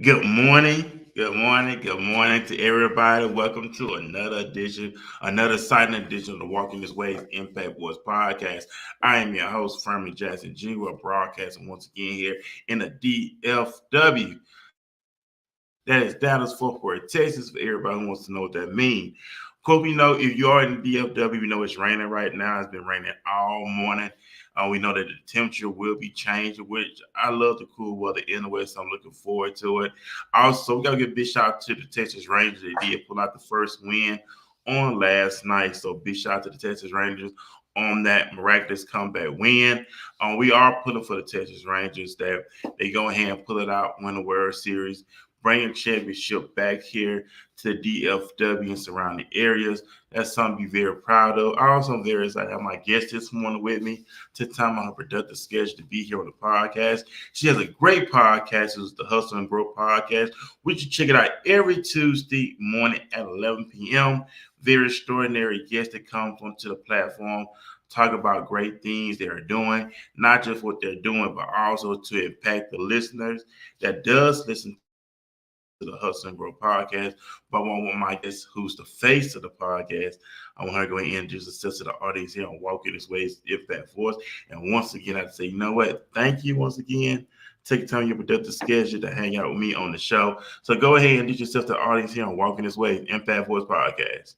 Good morning, good morning to everybody. Welcome to another exciting edition of the Walking This Way's Impact Boys podcast. I am your host, Fermi Jackson Jr. We're broadcasting once again here in the DFW. That is Dallas Fort Worth, Texas, for everybody who wants to know what that means. Of course, we know if you are in the DFW, we know it's raining right now. It's been raining all morning. We know that the temperature will be changing, which I love the cool weather anyway, so I'm looking forward to it. Also, we got to give a big shout out to the Texas Rangers. They did pull out the first win on last night, so big shout out to the Texas Rangers on that miraculous comeback win. We are pulling for the Texas Rangers that they go ahead and pull it out, win the World Series, bring a championship back here to the DFW and surrounding areas. That's something to be very proud of. I also am very excited to have my guest this morning with me to time on her productive schedule to be here on the podcast. She has a great podcast. It's the Hustle and Grow podcast. We should check it out every Tuesday morning at 11 p.m. Very extraordinary guest that comes onto the platform talk about great things they are doing, not just what they're doing, but also to impact the listeners that does listen to the Hustle and Grow podcast. But I want my guest, who's the face of the podcast, I want her to go ahead and introduce herself to the audience here on Walking This Way, If That Force. And once again, I'd say, you know what? Thank you once again. Take time your productive schedule to hang out with me on the show. So go ahead and introduce yourself to the audience here on Walking This Way, Impact Voice Podcast.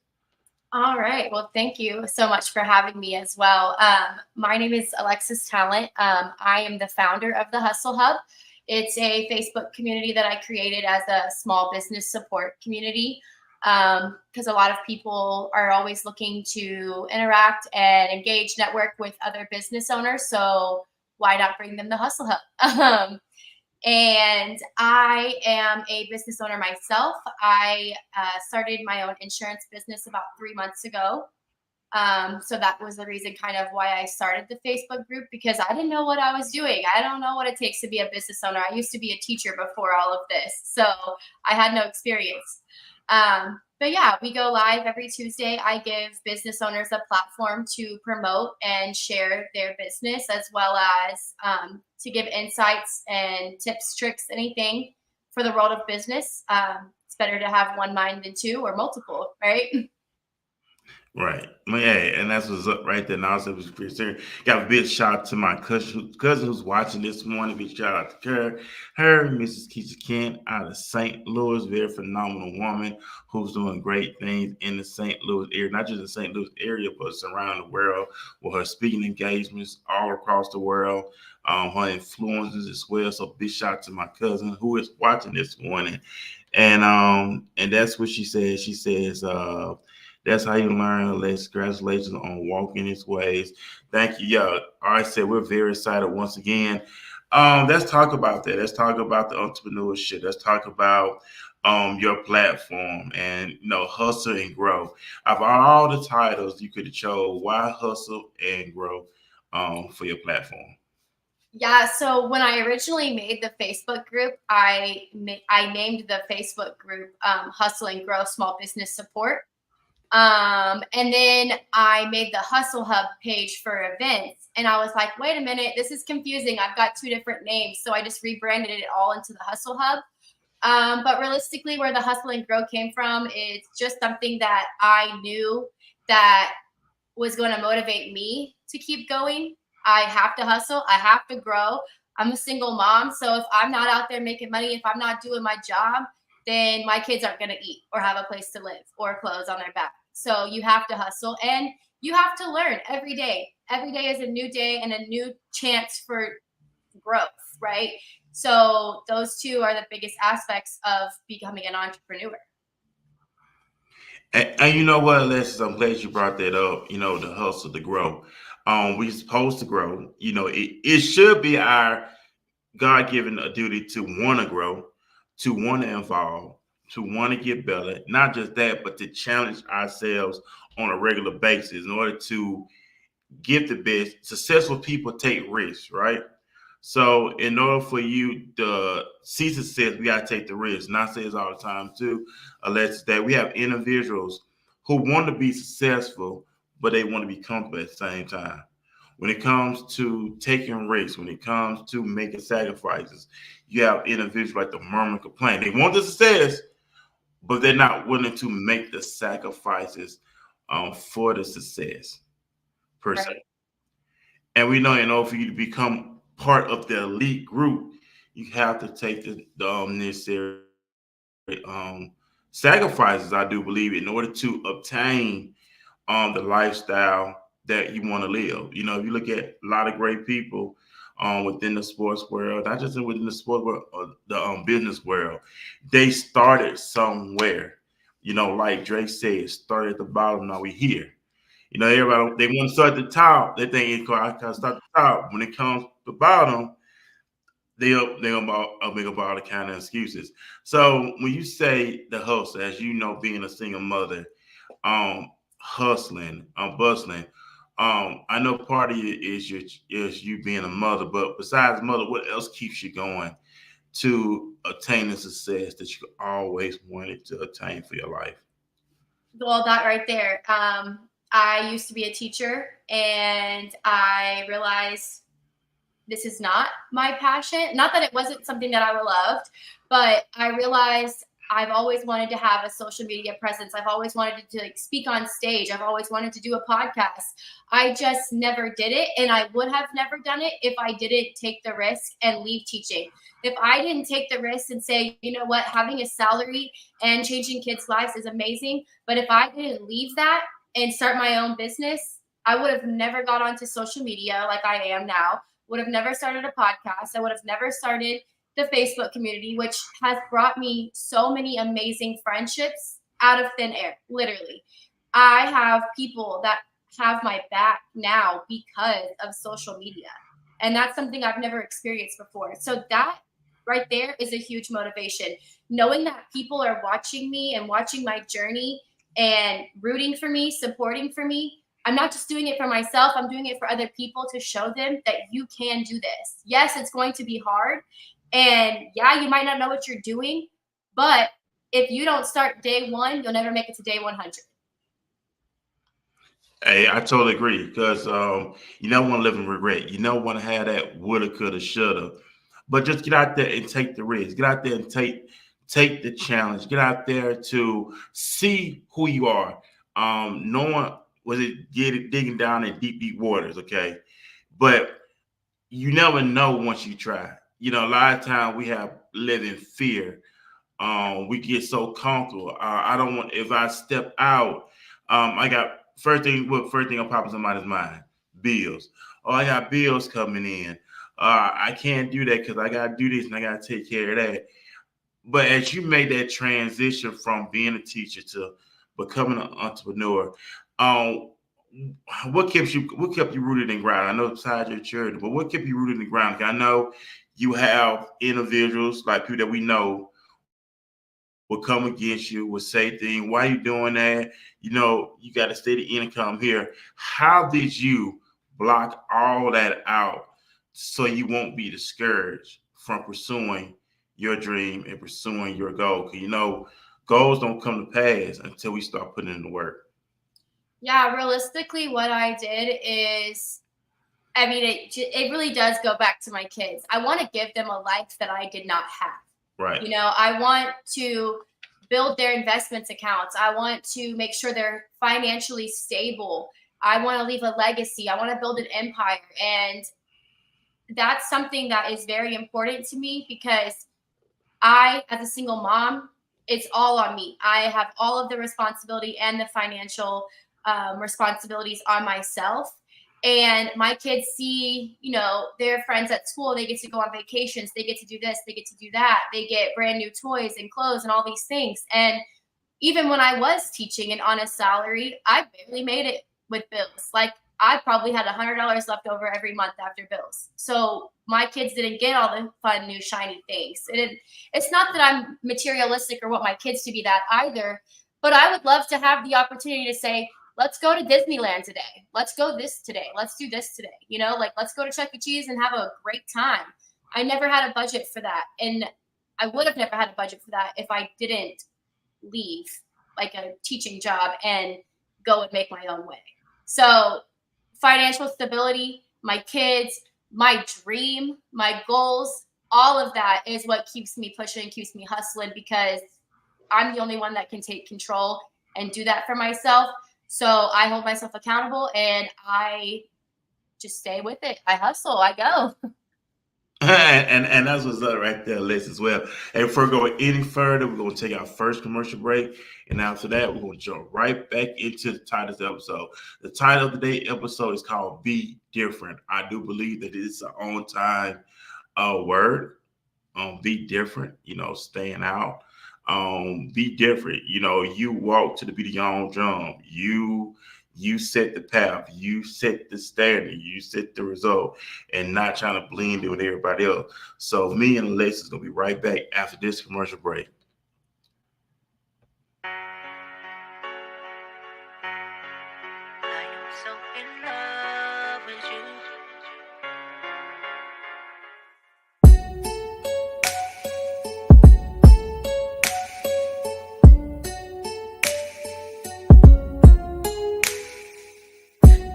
All right. Well, thank you so much for having me as well. My name is Alexis Tallant. I am the founder of the Hustle Hub. It's a Facebook community that I created as a small business support community because a lot of people are always looking to interact and engage, network with other business owners. So why not bring them the Hustle Hub? And I am a business owner myself. I started my own insurance business about 3 months ago. So that was the reason kind of why I started the Facebook group, because I didn't know what I was doing. I don't know what it takes to be a business owner. I used to be a teacher before all of this, so I had no experience. But yeah, we go live every Tuesday. I give business owners a platform to promote and share their business, as well as to give insights and tips, tricks, anything for the world of business. It's better to have one mind than two or multiple, right? Right. Well, yeah, and that's what's up right there. Now, so it was pretty serious. Got a big shout out to my cousin who's watching this morning. Big shout out to her, Mrs. Keisha Kent out of St. Louis. Very phenomenal woman who's doing great things in the St. Louis area, not just the St. Louis area, but around the world with her speaking engagements all across the world. Her influences as well. So big shout out to my cousin who is watching this morning. And that's what she says. She says, that's how you learn. Congratulations on walking his ways. Thank you. Yeah, I said we're very excited once again. Let's talk about that. Let's talk about the entrepreneurship. Let's talk about your platform and hustle and grow. Of all the titles you could have chose, why hustle and grow for your platform? Yeah, so when I originally made the Facebook group, I named the Facebook group Hustle and Grow Small Business Support. And then I made the Hustle Hub page for events. And I was like, wait a minute, this is confusing. I've got two different names. So I just rebranded it all into the Hustle Hub. But realistically, where the Hustle and Grow came from, it's just something that I knew that was going to motivate me to keep going. I have to hustle. I have to grow. I'm a single mom. So if I'm not out there making money, if I'm not doing my job, then my kids aren't going to eat or have a place to live or clothes on their back. So you have to hustle and you have to learn every day. Every day is a new day and a new chance for growth, right? So those two are the biggest aspects of becoming an entrepreneur. And you know what, Alexis, I'm glad you brought that up. The hustle to grow. We're supposed to grow. It should be our God given a duty to want to grow, to want to evolve, to want to get better. Not just that, but to challenge ourselves on a regular basis in order to get the best. Successful people take risks, right? So in order for you to see success, we got to take the risk. And I say this all the time too, Alexis, that we have individuals who want to be successful, but they want to be comfortable at the same time. When it comes to taking risks, when it comes to making sacrifices, you have individuals like the murmur and complain. They want the success, but they're not willing to make the sacrifices for the success per se. Right. And we know in order for you to become part of the elite group, you have to take the necessary sacrifices, I do believe, in order to obtain the lifestyle that you want to live. You know, if you look at a lot of great people within the sports world, not just within the sports world, or the business world, they started somewhere. You know, like Drake said, started at the bottom, now we here. You know, everybody they want to start at the top. They think it's I can start at the top. When it comes to the bottom, they'll make up all the kind of excuses. So when you say the hustle, as you know, being a single mother, hustling, bustling. I know part of it is you being a mother, but besides mother, what else keeps you going to attain the success that you always wanted to attain for your life? Well, that right there. I used to be a teacher, and I realized this is not my passion. Not that it wasn't something that I loved, but I realized I've always wanted to have a social media presence. I've always wanted to like, speak on stage. I've always wanted to do a podcast. I just never did it. And I would have never done it if I didn't take the risk and leave teaching. If I didn't take the risk and say, you know what, having a salary and changing kids' lives is amazing. But if I didn't leave that and start my own business, I would have never got onto social media like I am now, would have never started a podcast. I would have never started the Facebook community, which has brought me so many amazing friendships out of thin air, literally. I have people that have my back now because of social media. And that's something I've never experienced before. So that right there is a huge motivation. Knowing that people are watching me and watching my journey and rooting for me, supporting for me, I'm not just doing it for myself, I'm doing it for other people to show them that you can do this. Yes, it's going to be hard. And yeah, you might not know what you're doing, but if you don't start day one, you'll never make it to day 100. Hey, I totally agree because you don't want to live in regret. You don't want to have that woulda, coulda, shoulda. But just get out there and take the risk. Get out there and take the challenge. Get out there to see who you are. Knowing was it digging down in deep, deep waters, okay? But you never know once you try. You know, a lot of times we have live in fear. We get so comfortable. I don't want if I step out. I got first thing that pops in somebody's mind: bills. Oh, I got bills coming in. I can't do that because I got to do this and I got to take care of that. But as you made that transition from being a teacher to becoming an entrepreneur, um, what kept you rooted in ground? I know besides your charity, but what kept you rooted in the ground? 'Cause I know you have individuals like people that we know will come against you, will say things. Why are you doing that? You know, you got a steady income here. How did you block all that out so you won't be discouraged from pursuing your dream and pursuing your goal? Because you know, goals don't come to pass until we start putting in the work. Yeah, realistically, what I did is, I mean, it really does go back to my kids. I want to give them a life that I did not have. Right. You know, I want to build their investments accounts. I want to make sure they're financially stable. I want to leave a legacy. I want to build an empire. And that's something that is very important to me because I, as a single mom, it's all on me. I have all of the responsibility and the financial responsibilities on myself. And my kids see, you know, their friends at school, they get to go on vacations, they get to do this, they get to do that, they get brand new toys and clothes and all these things. And even when I was teaching and on a salary, I barely made it with bills. Like I probably had $100 left over every month after bills. So my kids didn't get all the fun, new, shiny things. It's not that I'm materialistic or want my kids to be that either, but I would love to have the opportunity to say, let's go to Disneyland today. Let's go this today. Let's do this today. You know, like let's go to Chuck E. Cheese and have a great time. I never had a budget for that. And I would have never had a budget for that if I didn't leave like a teaching job and go and make my own way. So financial stability my kids, my dream, my goals, all of that is what keeps me pushing, keeps me hustling, because I'm the only one that can take control and do that for myself. So I hold myself accountable and I just stay with it. I hustle, I go. And that's what's up right there, Liz, as well. And before going any further, we're going to take our first commercial break. And after that, we're going to jump right back into the title of the episode. The title of the day episode is called Be Different. I do believe that it's an on time word. Be different, staying out. Be different. You walk to the beat of your own drum. You set the path, you set the standard, you set the result, and not trying to blend in with everybody else. So me and Alexis is gonna be right back after this commercial break.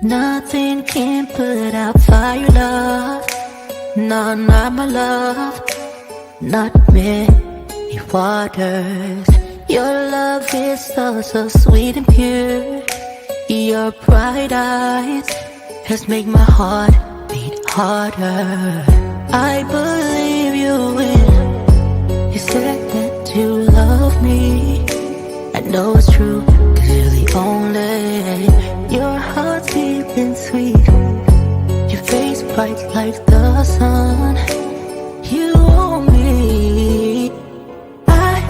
Nothing can put out fire, love. No, not my love. Not many waters. Your love is so sweet and pure. Your bright eyes has made my heart beat harder. I believe you when you said that you love me. I know it's true, 'cause you're the only. Your heart's deep and sweet. Your face bright like the sun. You own me. I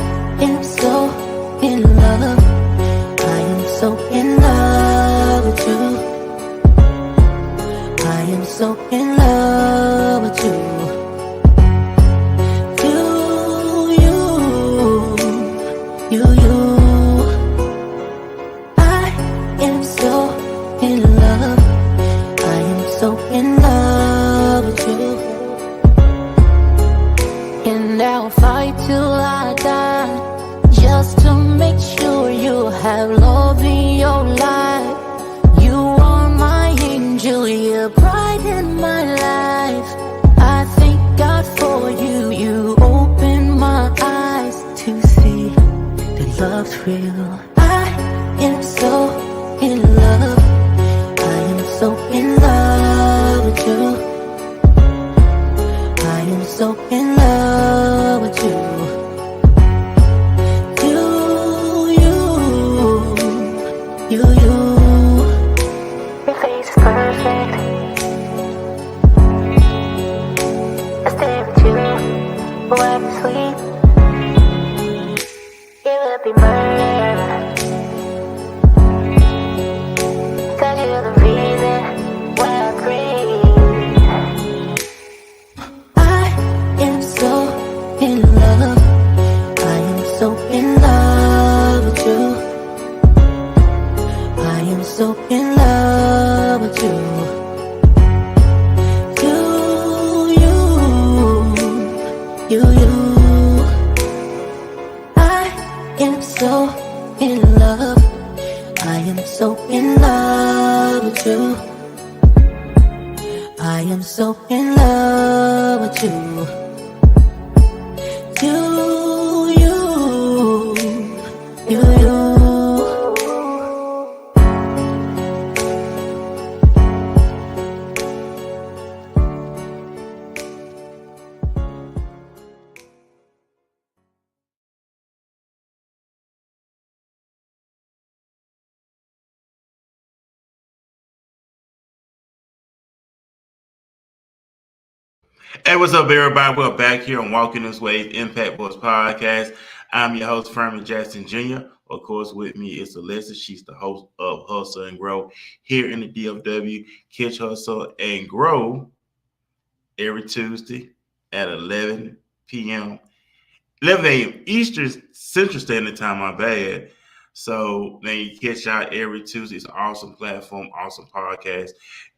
am so in love. I am so in love with you. I am so in love with you. You. I am so in love. I am so in love with you. And I'll fight till I die, just to make sure you have love in your life. You are my angel, you're bright in my life. I thank God for you. You opened my eyes to see that love's real. I am so in love. I am so in love with you. I am so in love with you. You. Your face is perfect. I stay with you while I sleep. It would be murder, 'cause you're the reason why I breathe. I am so in love. I am so in love with you. I am so in love with you. You. I am so in love. I am so in love with you. I am so in love with you. You. Hey, what's up, everybody? We're back here on Walking This Way Impact Boys Podcast. I'm your host, Furman Jackson Jr. Of course, with me is Alexis. She's the host of Hustle and Grow here in the DFW. Catch Hustle and Grow every Tuesday at 11 p.m. 11 a.m. Eastern Central Standard Time, my bad. So then you catch out every Tuesday. It's an awesome platform, awesome podcast.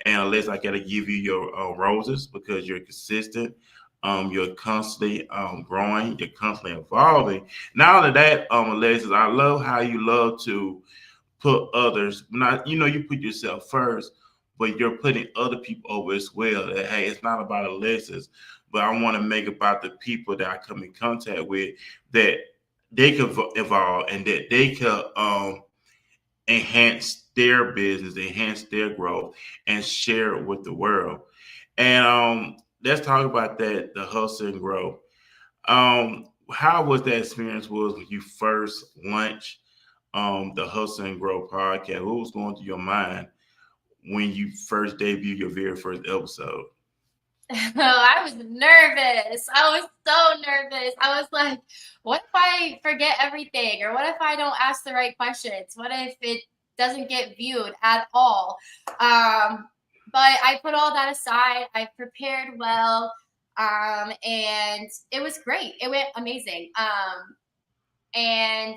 And unless I got to give you your roses because you're consistent, you're constantly growing, you're constantly evolving. Not only that, Alexis, I love how you love to put others, not you put yourself first, but you're putting other people over as well. That hey, it's not about Alexis, but I want to make about the people that I come in contact with that they could evolve and that they could enhance their business, enhance their growth, and share it with the world. And let's talk about that, the hustle and grow. How was that experience was when you first launched the Hustle and Grow podcast? What was going through your mind when you first debuted your very first episode? I was nervous. I was so nervous. I was like, what if I forget everything? Or what if I don't ask the right questions? What if it doesn't get viewed at all? But I put all that aside. I prepared well. And it was great. It went amazing. And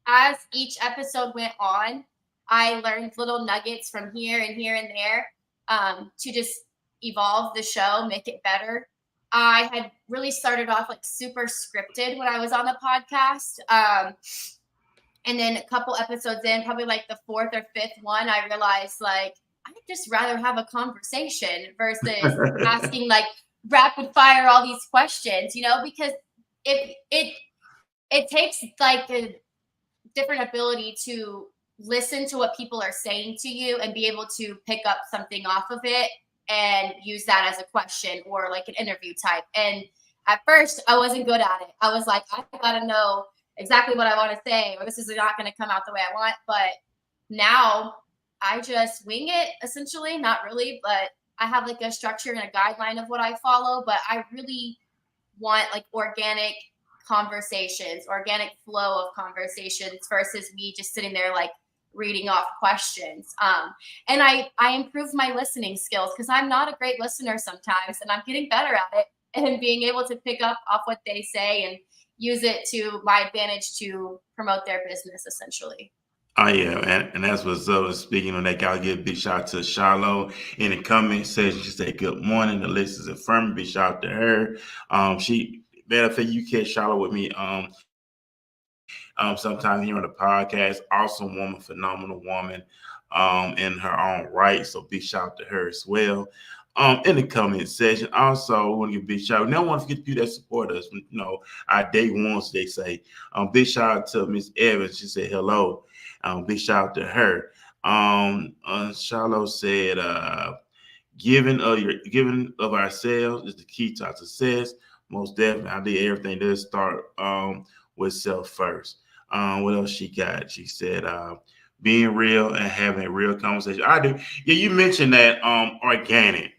as each episode went on, I learned little nuggets from here and here and there to just evolve the show, make it better. I had really started off like super scripted when I was on the podcast. And then a couple episodes in, probably like the fourth or fifth one, I realized like I'd just rather have a conversation versus asking like rapid fire all these questions, because it takes like a different ability to listen to what people are saying to you and be able to pick up something off of it and use that as a question or like an interview type. And at first I wasn't good at it. I was like, I gotta know exactly what I want to say, or this is not going to come out the way I want. But now I just wing it, essentially. Not really, but I have like a structure and a guideline of what I follow. But I really want like organic conversations, organic flow of conversations versus me just sitting there like reading off questions. And I improved my listening skills because I'm not a great listener sometimes, and I'm getting better at it and being able to pick up off what they say and use it to my advantage to promote their business, essentially. Oh yeah, and that's what's up. Speaking of that, I'll give a big shout out to Charlotte in the comment section. She said, "Good morning, Alexis and Furman." Big shout out to her. She matter of fact, you catch Charlotte with me. Sometime here on the podcast. Awesome woman, phenomenal woman, in her own right. So big shout out to her as well. In the comment section. Also, we want to give a big shout out. We don't want to forget the people that support us. Our day ones, they say. Big shout out to Miss Evans. She said hello. Big shout out to her. Charlotte said, giving of ourselves is the key to our success. Most definitely, I did everything does start with self first. What else she got? She said, being real and having a real conversation. I do. Yeah, you mentioned that organic.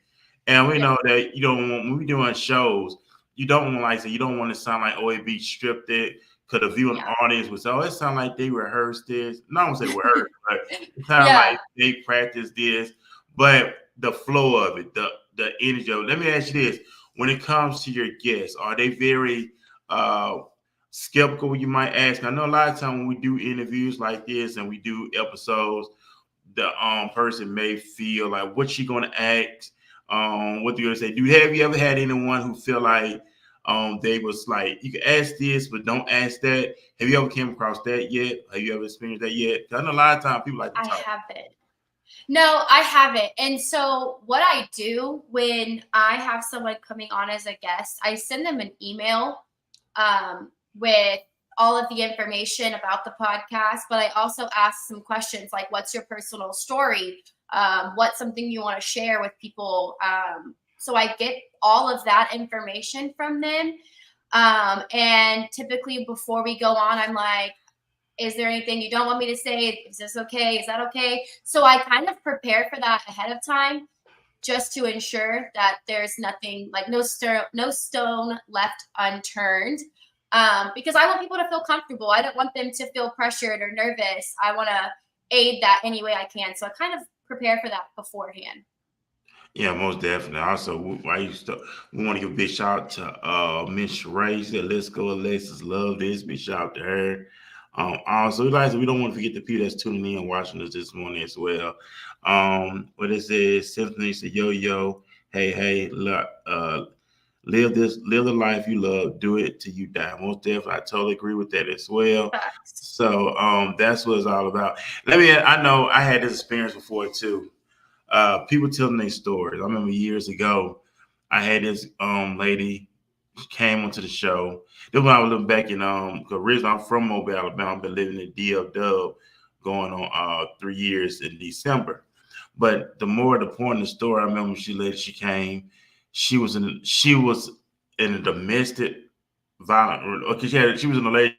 And we know that you don't want when we're doing shows, you don't want like say you don't want to sound like it be stripped it because the viewing audience would say, oh, it sounds like they rehearsed this. No, I don't say rehearsed, but it sounds like they practiced this. But the flow of it, the energy of it. Let me ask you this. When it comes to your guests, are they very skeptical, you might ask? I know a lot of times when we do interviews like this and we do episodes, the person may feel like, what's she going to ask? What do you say? Have you ever had anyone who feel like they was like, you can ask this, but don't ask that? Have you ever came across that yet? Have you ever experienced that yet? I know a lot of times people like to talk. I haven't. No, I haven't. And so what I do when I have someone coming on as a guest, I send them an email with all of the information about the podcast, but I also ask some questions like, what's your personal story? What's something you want to share with people? So I get all of that information from them. And typically before we go on, I'm like, is there anything you don't want me to say? Is this okay? Is that okay? So I kind of prepare for that ahead of time just to ensure that there's nothing like no stone left unturned. Because I want people to feel comfortable. I don't want them to feel pressured or nervous. I want to aid that any way I can. So I kind of prepare for that beforehand. Yeah, most definitely. Also, we want to give a big shout out to Miss Ray. She said, let's go, Alexis. Love this. Big shout out to her. Also, we don't want to forget the people that's tuning in and watching us this morning as well. What it says, Symphony said, yo, hey, live the life you love, do it till you die. Most definitely, I totally agree with that as well. So that's what it's all about. I know I had this experience before too. People telling their stories. I remember years ago, I had this lady came onto the show. Then when I was living back in 'cause originally I'm from Mobile, Alabama. I've been living in DL Dub going on 3 years in December. But the more the point of the story, I remember she came. She was in a domestic violent. Okay, she was in a relationship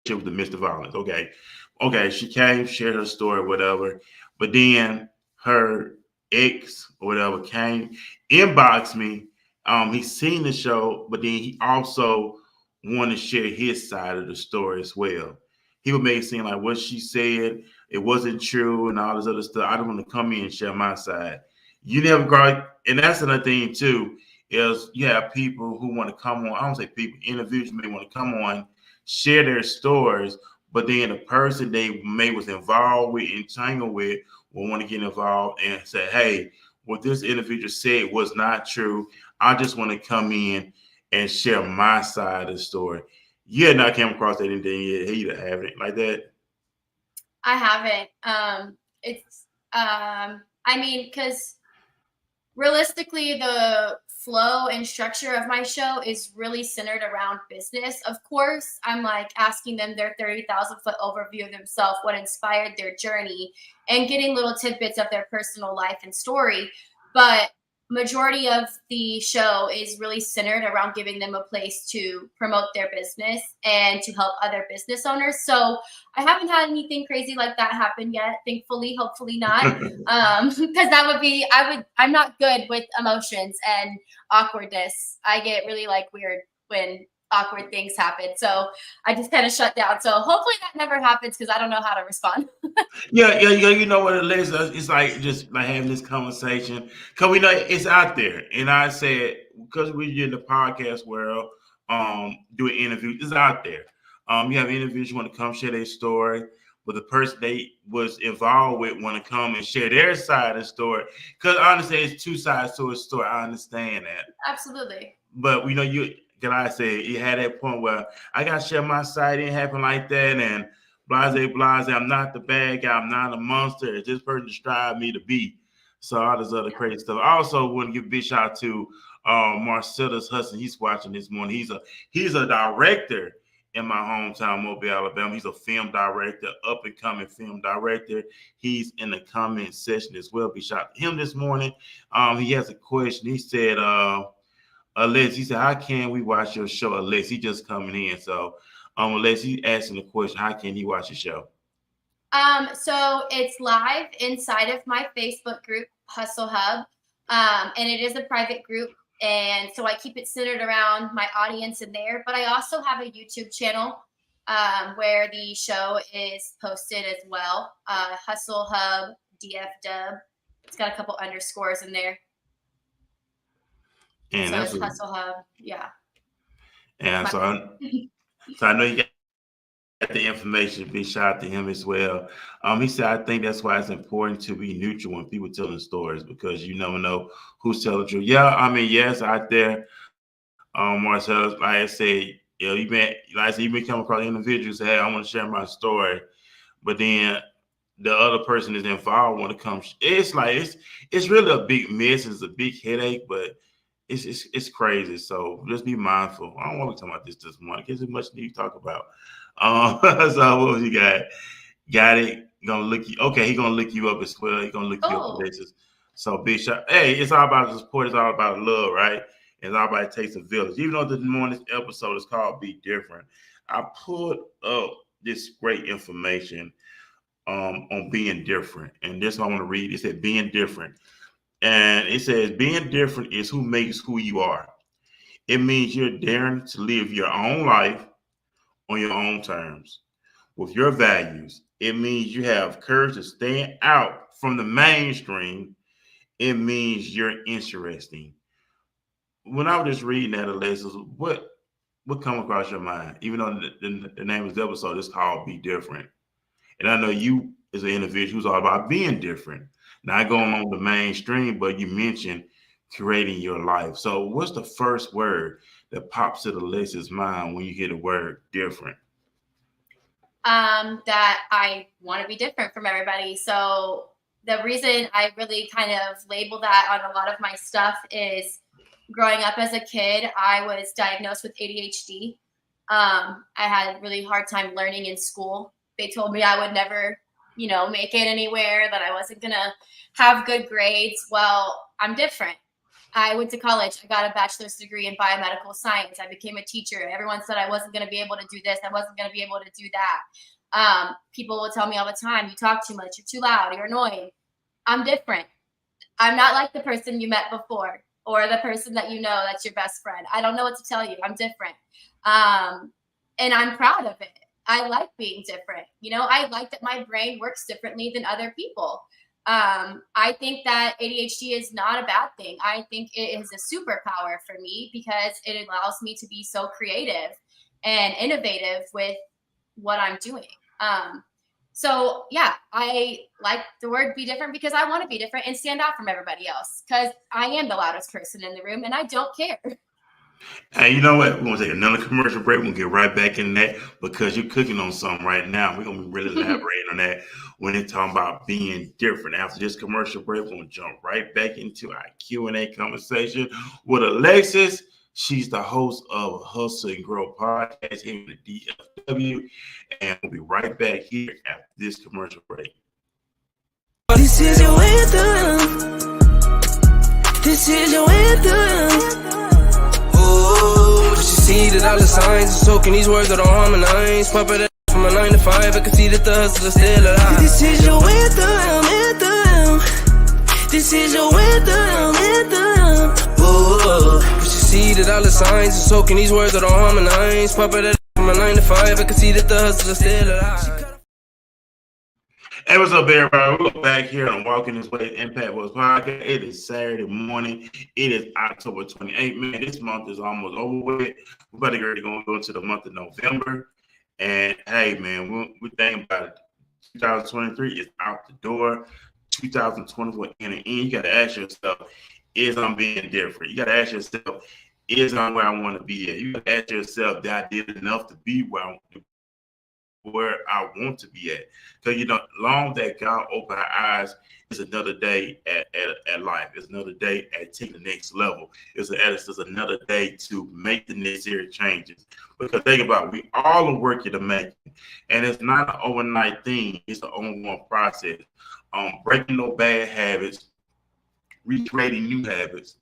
with domestic violence. Okay, she came, shared her story, whatever. But then her ex or whatever came, inboxed me. He seen the show, but then he also wanted to share his side of the story as well. He would make it seem like what she said, it wasn't true and all this other stuff. I don't want to come in and share my side. You never grow, and that's another thing too, is you have people who want to come on. I don't say people, individuals may want to come on, share their stories, but then the person they may was involved with, entangled with, will want to get involved and say, "Hey, what this individual said was not true. I just want to come in and share my side of the story." You had not came across anything yet either, haven't it? Like that? I haven't. It's I mean, because realistically, the flow and structure of my show is really centered around business. Of course, I'm like asking them their 30,000-foot overview of themselves, what inspired their journey, and getting little tidbits of their personal life and story. But majority of the show is really centered around giving them a place to promote their business and to help other business owners. So I haven't had anything crazy like that happen yet. Thankfully, hopefully not. Because that would be, I'm not good with emotions and awkwardness. I get really like weird when awkward things happen. So I just kind of shut down. So hopefully that never happens because I don't know how to respond. Yeah. You know what it is? It's like just like having this conversation because we know it's out there. And I said because we're in the podcast world, doing interviews, it's out there. You have interviews who want to come share their story, but the person they was involved with want to come and share their side of the story. Because honestly, it's two sides to a story. I understand that, Absolutely. but we know you. Can I say you had that point where I got to share my side? It didn't happen like that, and blase. I'm not the bad guy. I'm not a monster. It's this person described me to be. So all this other crazy stuff. I also want to give a big shout out to Marcellus Hudson. He's watching this morning. He's a director in my hometown, Mobile, Alabama. He's a film director, up and coming film director. He's in the comment section as well. Big shout out to him this morning. He has a question. He said, Alexis, he said, "How can we watch your show?" Alexis, he just coming in. So, Alexis, he's asking the question, how can he watch the show? So it's live inside of my Facebook group, Hustle Hub. And it is a private group. And so I keep it centered around my audience in there. But I also have a YouTube channel where the show is posted as well. Hustle Hub DF Dub. It's got a couple underscores in there. And So that's it's Hustle Hub. Yeah. and so I know you got the information. Big shout out to him as well. He said, "I think that's why it's important to be neutral when people telling stories because you never know who's telling the truth." Yeah, I mean, yes, out there, Marcel, like I said, you may come across individuals say, "Hey, I want to share my story," but then the other person is involved want to come. It's really a big mess. It's a big headache, but it's crazy. So just be mindful. I don't want to talk about this morning. There's much need to talk about. So what was you got? Got it. Gonna look you. Okay, he gonna look you up as well. He gonna look you up places. So big shot. Hey, it's all about the support. It's all about love, right? It's all about it takes a village. Even though this morning's episode is called "Be Different," I put up this great information on being different, and this I want to read. It said being different, and it says being different is who makes who you are. It means you're daring to live your own life on your own terms with your values. It means you have courage to stand out from the mainstream. It means you're interesting. When I was just reading that, Alexis, what come across your mind? Even though the name of the episode is called "Be Different," and I know you as an individual who's all about being different, not going on the mainstream, but you mentioned creating your life. So, what's the first word that pops to the Alexis' mind when you hear the word different? That I want to be different from everybody. So the reason I really kind of label that on a lot of my stuff is growing up as a kid, I was diagnosed with ADHD. I had a really hard time learning in school. They told me I would never, make it anywhere, that I wasn't going to have good grades. Well, I'm different. I went to college. I got a bachelor's degree in biomedical science. I became a teacher. Everyone said I wasn't going to be able to do this. I wasn't going to be able to do that. People will tell me all the time, you talk too much, you're too loud, you're annoying. I'm different. I'm not like the person you met before or the person that that's your best friend. I don't know what to tell you. I'm different. And I'm proud of it. I like being different. I like that my brain works differently than other people. I think that ADHD is not a bad thing. I think it is a superpower for me because it allows me to be so creative and innovative with what I'm doing. So yeah, I like the word be different because I want to be different and stand out from everybody else because I am the loudest person in the room and I don't care. Hey, you know what? We're going to take another commercial break. We'll get right back in that because you're cooking on something right now. We're going to be really elaborating on that when they're talking about being different. After this commercial break, we're going to jump right back into our Q&A conversation with Alexis. She's the host of Hustle and Grow podcast here in the DFW. And we'll be right back here after this commercial break. This is your anthem. This is your anthem. But you see the dollar signs are soaking these words that don't harmonize. Pop it up from a 9 to 5. I can see that the hustle is still alive. This is your anthem, anthem. This is your anthem, anthem. But you see the dollar signs are soaking these words that don't harmonize. Pop it up from a 9 to 5. I can see that the hustle is still alive. Hey, what's up, everybody? We're back here on Walking This Way Impact Wars podcast. It is Saturday morning. It is October 28th. Man, this month is almost over with. We're about to get ready to go into the month of November. And hey, man, we think about it. 2023 is out the door. 2024 in and in. You got to ask yourself, is I'm being different? You got to ask yourself, is I'm where I want to be at? You got to ask yourself, did I did enough to be where I want to be at? Because long that God opened our eyes, it's another day at life. It's another day at taking the next level. It's another day to make the necessary changes. Because think about it, we all are working to make it. And it's not an overnight thing, it's an ongoing process. Breaking no bad habits, recreating new habits.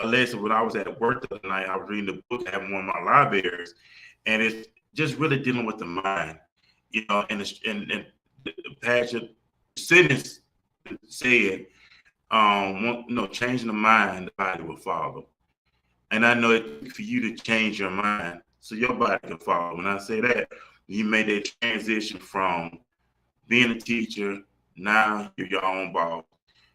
Alexis, when I was at work the other night, I was reading the book, I have one of my libraries, and it's just really dealing with the mind, and the passion sentence said, changing the mind, the body will follow. And I know it for you to change your mind so your body can follow. When I say that, you made that transition from being a teacher, now you're your own boss,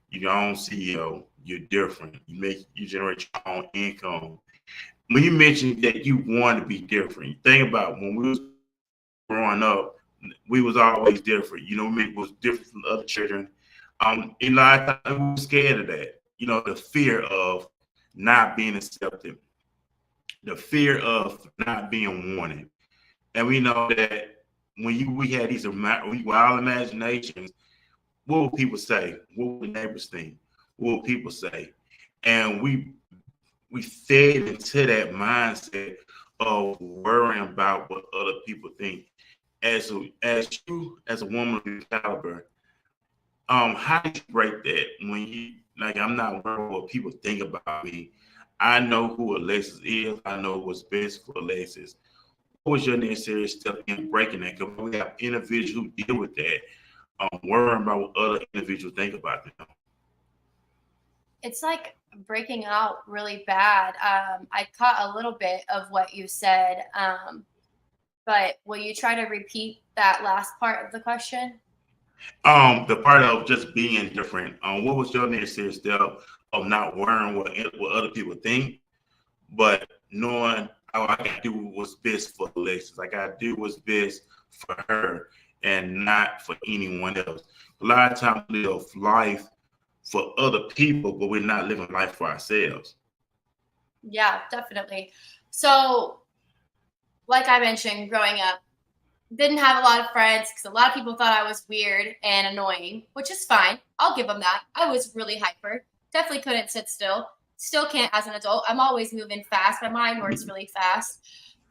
you're your own CEO, you're different. You generate your own income. When you mentioned that you want to be different, think about when we was growing up, we was always different. We was different from other children. I thought we were scared of that. The fear of not being accepted, the fear of not being wanted. And we know that when we had these wild imaginations, what would people say? What would the neighbors think? What would people say? And we fed into that mindset of worrying about what other people think. As a woman of your caliber, how did you break that when you I'm not worried what people think about me? I know who Alexis is. I know what's best for Alexis. What was your necessary step in breaking that? Because we have individuals who deal with that, worrying about what other individuals think about them. It's like breaking out really bad. I caught a little bit of what you said, but will you try to repeat that last part of the question? The part of just being different. What was your necessary step of not worrying what other people think, but knowing I gotta do what's best for Alexis. I gotta do what's best for her and not for anyone else. A lot of times we live life for other people, but we're not living life for ourselves. Yeah, definitely. So, like I mentioned, growing up, didn't have a lot of friends because a lot of people thought I was weird and annoying, which is fine. I'll give them that. I was really hyper. Definitely couldn't sit still. Still can't as an adult. I'm always moving fast. My mind works really fast.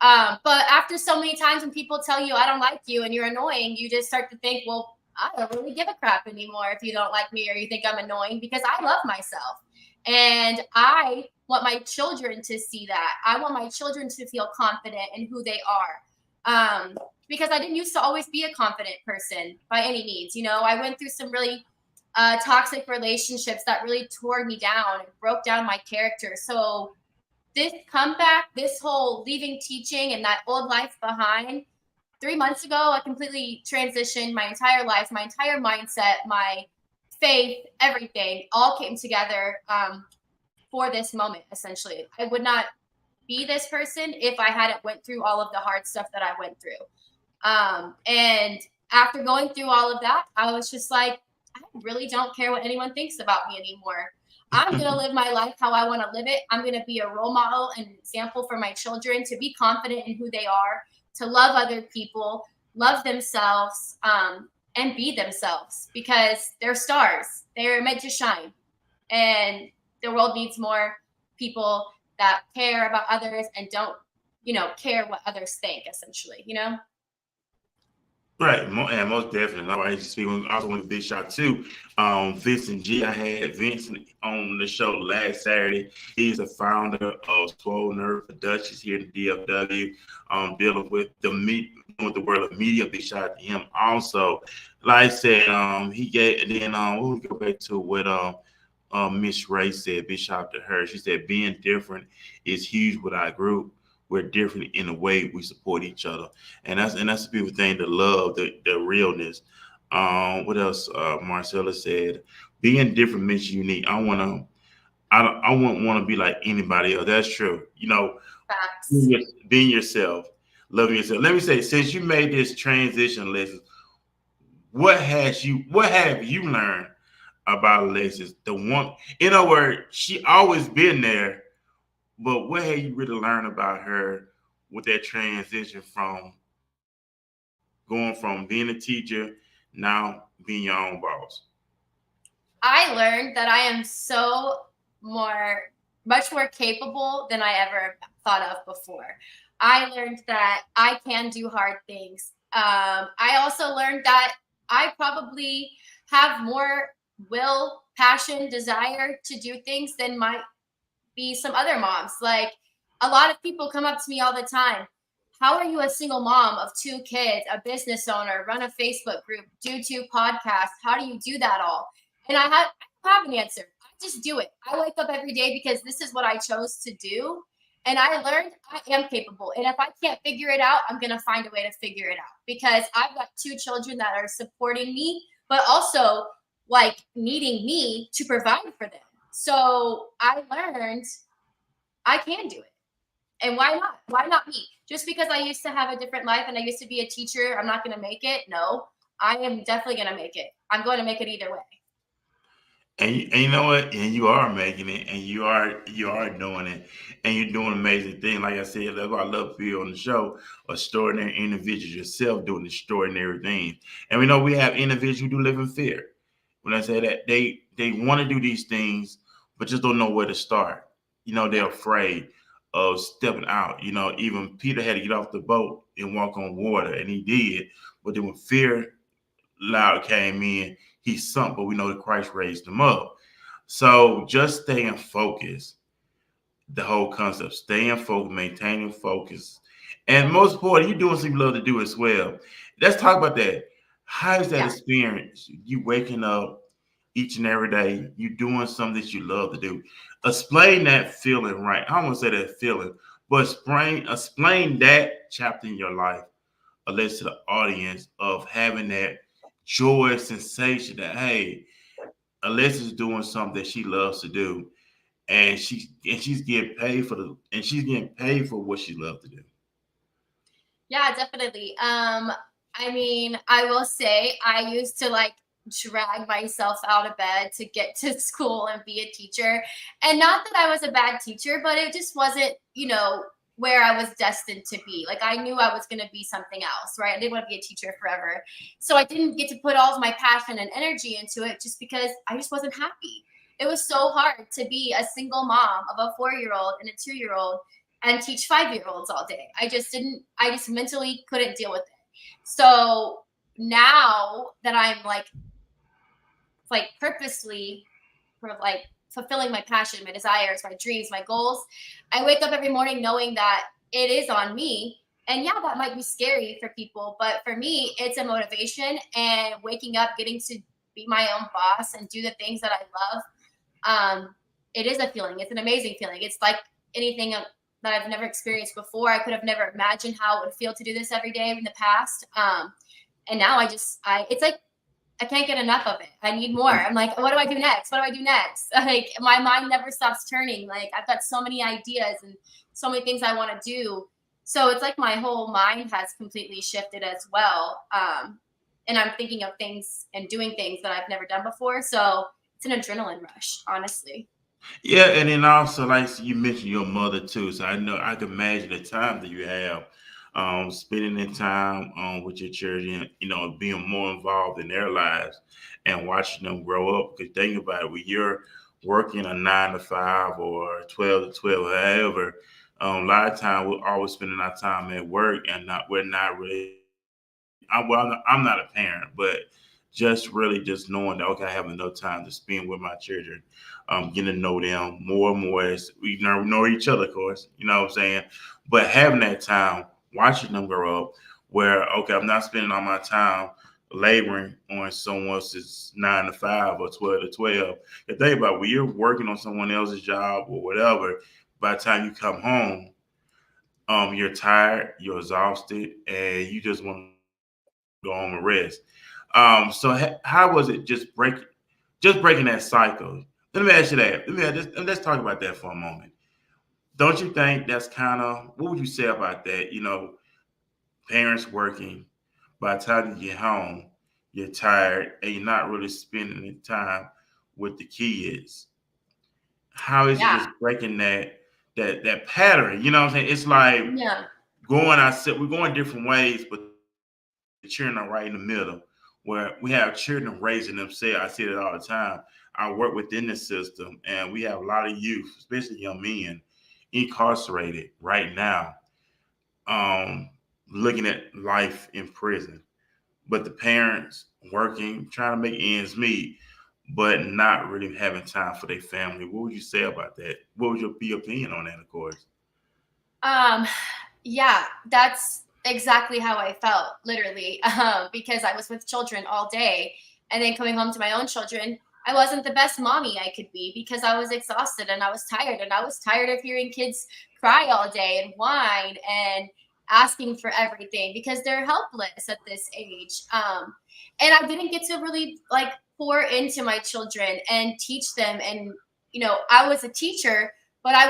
But after so many times when people tell you I don't like you and you're annoying, you just start to think, well, I don't really give a crap anymore if you don't like me or you think I'm annoying, because I love myself. And I want my children to see that. I want my children to feel confident in who they are. Because I didn't used to always be a confident person by any means. You know, I went through some really toxic relationships that really tore me down and broke down my character. So this comeback, this whole leaving teaching and that old life behind, 3 months ago, I completely transitioned my entire life, my entire mindset, my faith, everything all came together for this moment, essentially. I would not be this person if I hadn't went through all of the hard stuff that I went through. And after going through all of that, I was just like, I really don't care what anyone thinks about me anymore. I'm going to live my life how I want to live it. I'm going to be a role model and example for my children to be confident in who they are, to love other people, love themselves, and be themselves, because they're stars. They're meant to shine. And the world needs more people that care about others and don't, care what others think, essentially, Right, and most definitely. All right, speaking also want a big shout to Vincent G. I had Vincent on the show last Saturday. He's the founder of Swole Nerve Productions here in DFW, dealing with with the world of media. Big shout out to him. Also, like I said, he gave, and then we'll go back to what Miss Ray said. Big shout out to her. She said being different is huge with our group. We're different in the way we support each other, and that's the beautiful thing. The love, the realness. What else? Marcella said, being different makes you unique. I wouldn't want to be like anybody else. That's true. Facts. Being yourself, loving yourself. Let me say, since you made this transition, Alexis, what have you learned about Alexis? The one, in other words, she always been there. But what have you really learned about her with that transition from going from being a teacher, now being your own boss? I learned that I am much more capable than I ever thought of before. I learned that I can do hard things. I also learned that I probably have more will, passion, desire to do things than might be some other moms. Like, a lot of people come up to me all the time. How are you a single mom of 2 kids, a business owner, run a Facebook group, do 2 podcasts? How do you do that all? And I have an answer. I just do it. I wake up every day because this is what I chose to do. And I learned I am capable. And if I can't figure it out, I'm going to find a way to figure it out, because I've got 2 children that are supporting me, but also like needing me to provide for them. So I learned I can do it. And why not? Why not me? Just because I used to have a different life and I used to be a teacher, I'm not going to make it. No, I am definitely going to make it. I'm going to make it either way. And you know what? And you are making it, and you are doing it, and you're doing amazing things. Like I said, that's what I love for you on the show. Extraordinary individuals, yourself doing extraordinary things. And we know we have individuals who do live in fear. When I say that, they want to do these things, but just don't know where to start. They're afraid of stepping out. Even Peter had to get off the boat and walk on water, and he did. But then when fear loud came in, he sunk, but we know that Christ raised him up. So just staying focused, the whole concept, staying focused, maintaining focus. And most important, you're doing something you love to do as well. Let's talk about that. How is that experience? You waking up each and every day, you doing something that you love to do. Explain that feeling, right? I don't want to say that feeling, but explain that chapter in your life, unless to the audience, of having that joyous sensation that, hey, Alexis is doing something that she loves to do, and she's getting paid for what she loves to do. Yeah, definitely. I mean, I will say I used to drag myself out of bed to get to school and be a teacher. And not that I was a bad teacher, but it just wasn't, where I was destined to be. Like I knew I was going to be something else, right? I didn't want to be a teacher forever. So I didn't get to put all of my passion and energy into it just because I just wasn't happy. It was so hard to be a single mom of a 4-year-old and a 2-year-old and teach 5-year-olds all day. I just mentally couldn't deal with it. So now that I'm like purposely sort of like fulfilling my passion, my desires, my dreams, my goals, I wake up every morning knowing that it is on me. And yeah, that might be scary for people, but for me, it's a motivation. And waking up, getting to be my own boss and do the things that I love, it is a feeling. It's an amazing feeling. It's like anything that I've never experienced before. I could have never imagined how it would feel to do this every day in the past. And now it's like I can't get enough of it. I need more. I'm like, what do I do next? What do I do next? Like my mind never stops turning. Like I've got so many ideas and so many things I want to do. So it's like my whole mind has completely shifted as well. And I'm thinking of things and doing things that I've never done before. So it's an adrenaline rush, honestly. Yeah, and then also, like you mentioned, your mother too. So I know I can imagine the time that you have, spending the time with your children. Being more involved in their lives and watching them grow up. Because think about it, when you're working a 9 to 5 or 12 to 12, however, a lot of time we're always spending our time at work, and we're not really. I'm not a parent, but just knowing that okay, I have enough time to spend with my children, getting to know them more and more as we know each other, of course. You know what I'm saying? But having that time, watching them grow up, where okay, I'm not spending all my time laboring on someone else's 9 to 5 or 12 to 12. The thing about when you're working on someone else's job or whatever, by the time you come home, you're tired, you're exhausted, and you just want to go home and rest. So how was it just breaking that cycle? Let me ask you that. Let's talk about that for a moment. Don't you think that's kind of what would you say about that? Parents working, by the time you get home, you're tired and you're not really spending the time with the kids. How is it Yeah. just breaking that pattern? You know what I'm saying? It's like Yeah. we're going different ways, but the children are right in the middle where we have children raising themselves. I see it all the time. I work within the system and we have a lot of youth, especially young men, incarcerated right now, um, looking at life in prison. But the parents working, trying to make ends meet, but not really having time for their family. What would you say about that? What would your opinion on that, of course? Um, yeah, that's exactly how I felt, literally, because I was with children all day, and then coming home to my own children, I wasn't the best mommy I could be because I was exhausted and I was tired, and I was tired of hearing kids cry all day and whine and asking for everything because they're helpless at this age. And I didn't get to really like pour into my children and teach them. And I was a teacher, but I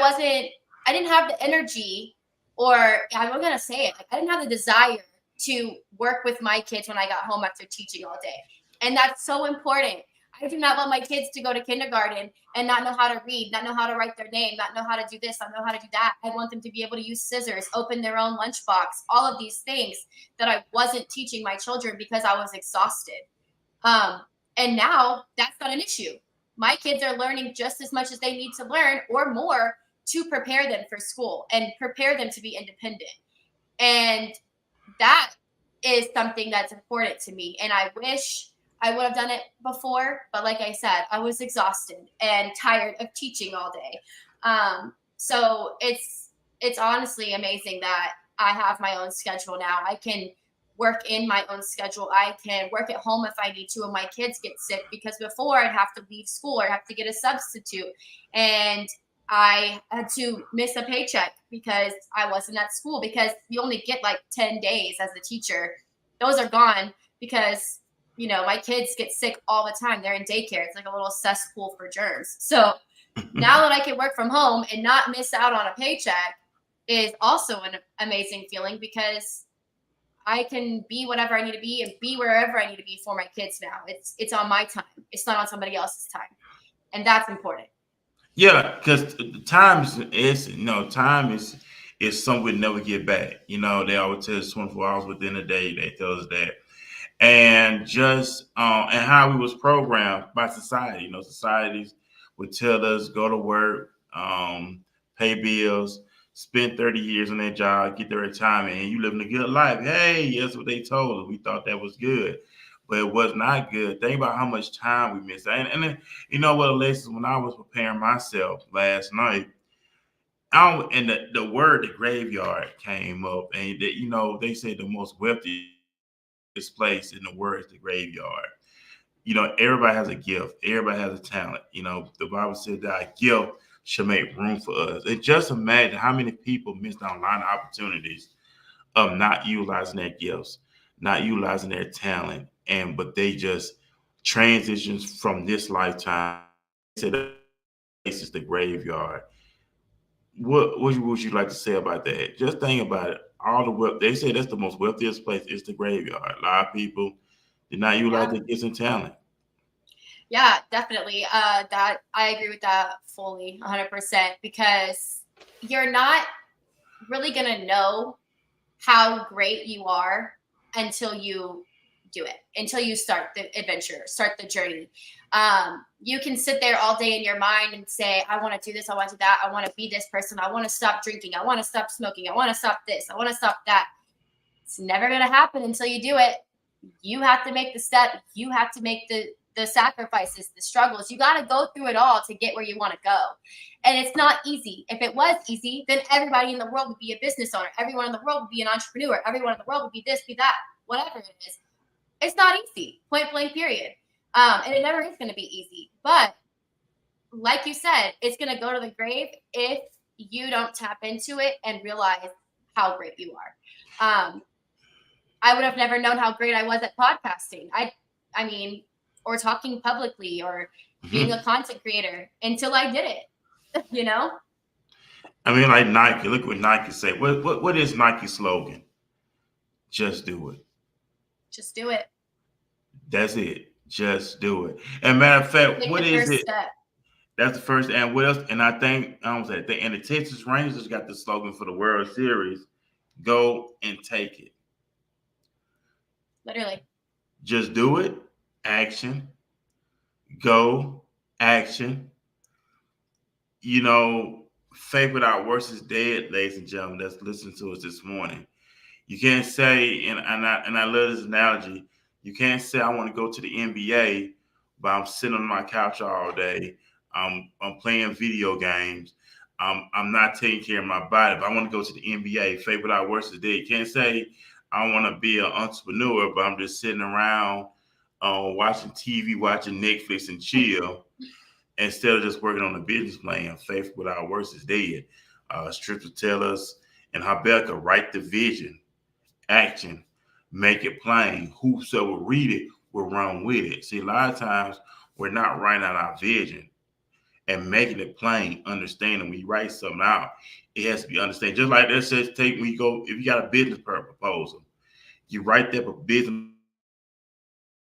didn't have the energy, or I'm gonna say it, like, I didn't have the desire to work with my kids when I got home after teaching all day. And that's so important. I do not want my kids to go to kindergarten and not know how to read, not know how to write their name, not know how to do this, not know how to do that. I want them to be able to use scissors, open their own lunchbox, all of these things that I wasn't teaching my children because I was exhausted. And now that's not an issue. My kids are learning just as much as they need to learn or more to prepare them for school and prepare them to be independent. And that is something that's important to me. And I wish I would have done it before, but like I said, I was exhausted and tired of teaching all day. So it's honestly amazing that I have my own schedule now. I can work in my own schedule. I can work at home if I need to when my kids get sick, because before I'd have to leave school or I'd have to get a substitute. And I had to miss a paycheck because I wasn't at school, because you only get like 10 days as a teacher. Those are gone because, my kids get sick all the time. They're in daycare. It's like a little cesspool for germs. So now that I can work from home and not miss out on a paycheck is also an amazing feeling, because I can be whatever I need to be and be wherever I need to be for my kids now. It's on my time. It's not on somebody else's time. And that's important. Yeah, because time is time it's something we'll never get back. They always tell us 24 hours within a day. They tell us that. And just and how we was programmed by society. Societies would tell us go to work, pay bills, spend 30 years on that job, get their retirement, and you living a good life. Hey, that's what they told us. We thought that was good, but it was not good. Think about how much time we missed. And then, you know what, Alexis, when I was preparing myself last night, and the word the graveyard came up, and they said the most wealthiest place in the world is the graveyard. Everybody has a gift, everybody has a talent. The Bible said that a gift should make room for us. And just imagine how many people missed out on a lot of opportunities of not utilizing their gifts, not utilizing their talent, but they just transitions from this lifetime to the place is the graveyard. What would you like to say about that? Just think about it. All the wealth they say that's the most wealthiest place is the graveyard. A lot of people did not utilize Yeah. their gifts and talent. Yeah, definitely. That I agree with that fully, 100%, because you're not really gonna know how great you are until you do it, until you start the adventure, start the journey. You can sit there all day in your mind and say, I want to do this, I want to do that, I want to be this person, I want to stop drinking, I want to stop smoking, I want to stop this, I want to stop that. It's never going to happen until you do it. You have to make the step. You have to make the sacrifices, the struggles. You got to go through it all to get where you want to go. And it's not easy. If it was easy, then everybody in the world would be a business owner. Everyone in the world would be an entrepreneur. Everyone in the world would be this, be that, whatever it is. It's not easy, point blank, period. And it never is going to be easy. But like you said, it's going to go to the grave if you don't tap into it and realize how great you are. I would have never known how great I was at podcasting. I mean, or talking publicly or being a content creator until I did it, I mean, like Nike, look what Nike say. What is Nike's slogan? Just do it. Just do it. That's it. Just do it. And matter of fact, Take what the is first it? step. That's the first. And what else? And I think and the Texas Rangers got the slogan for the World Series: "Go and take it." Literally. Just do it. Action. Go. Action. Faith without works is dead, ladies and gentlemen. That's listening to us this morning. You can't say, and I love this analogy. You can't say I want to go to the NBA, but I'm sitting on my couch all day. I'm playing video games. I'm not taking care of my body. If I want to go to the NBA, faith without works is dead. You can't say I want to be an entrepreneur, but I'm just sitting around watching TV, watching Netflix, and chill instead of just working on the business plan. Faith without works is dead. Scripture tell us in Habakkuk, write the vision, action, make it plain. Whoso will read it will run with it. See, a lot of times we're not writing out our vision and making it plain, understanding. When you write something out, it has to be understood. Just like that says, when you go, if you got a business proposal, you write that business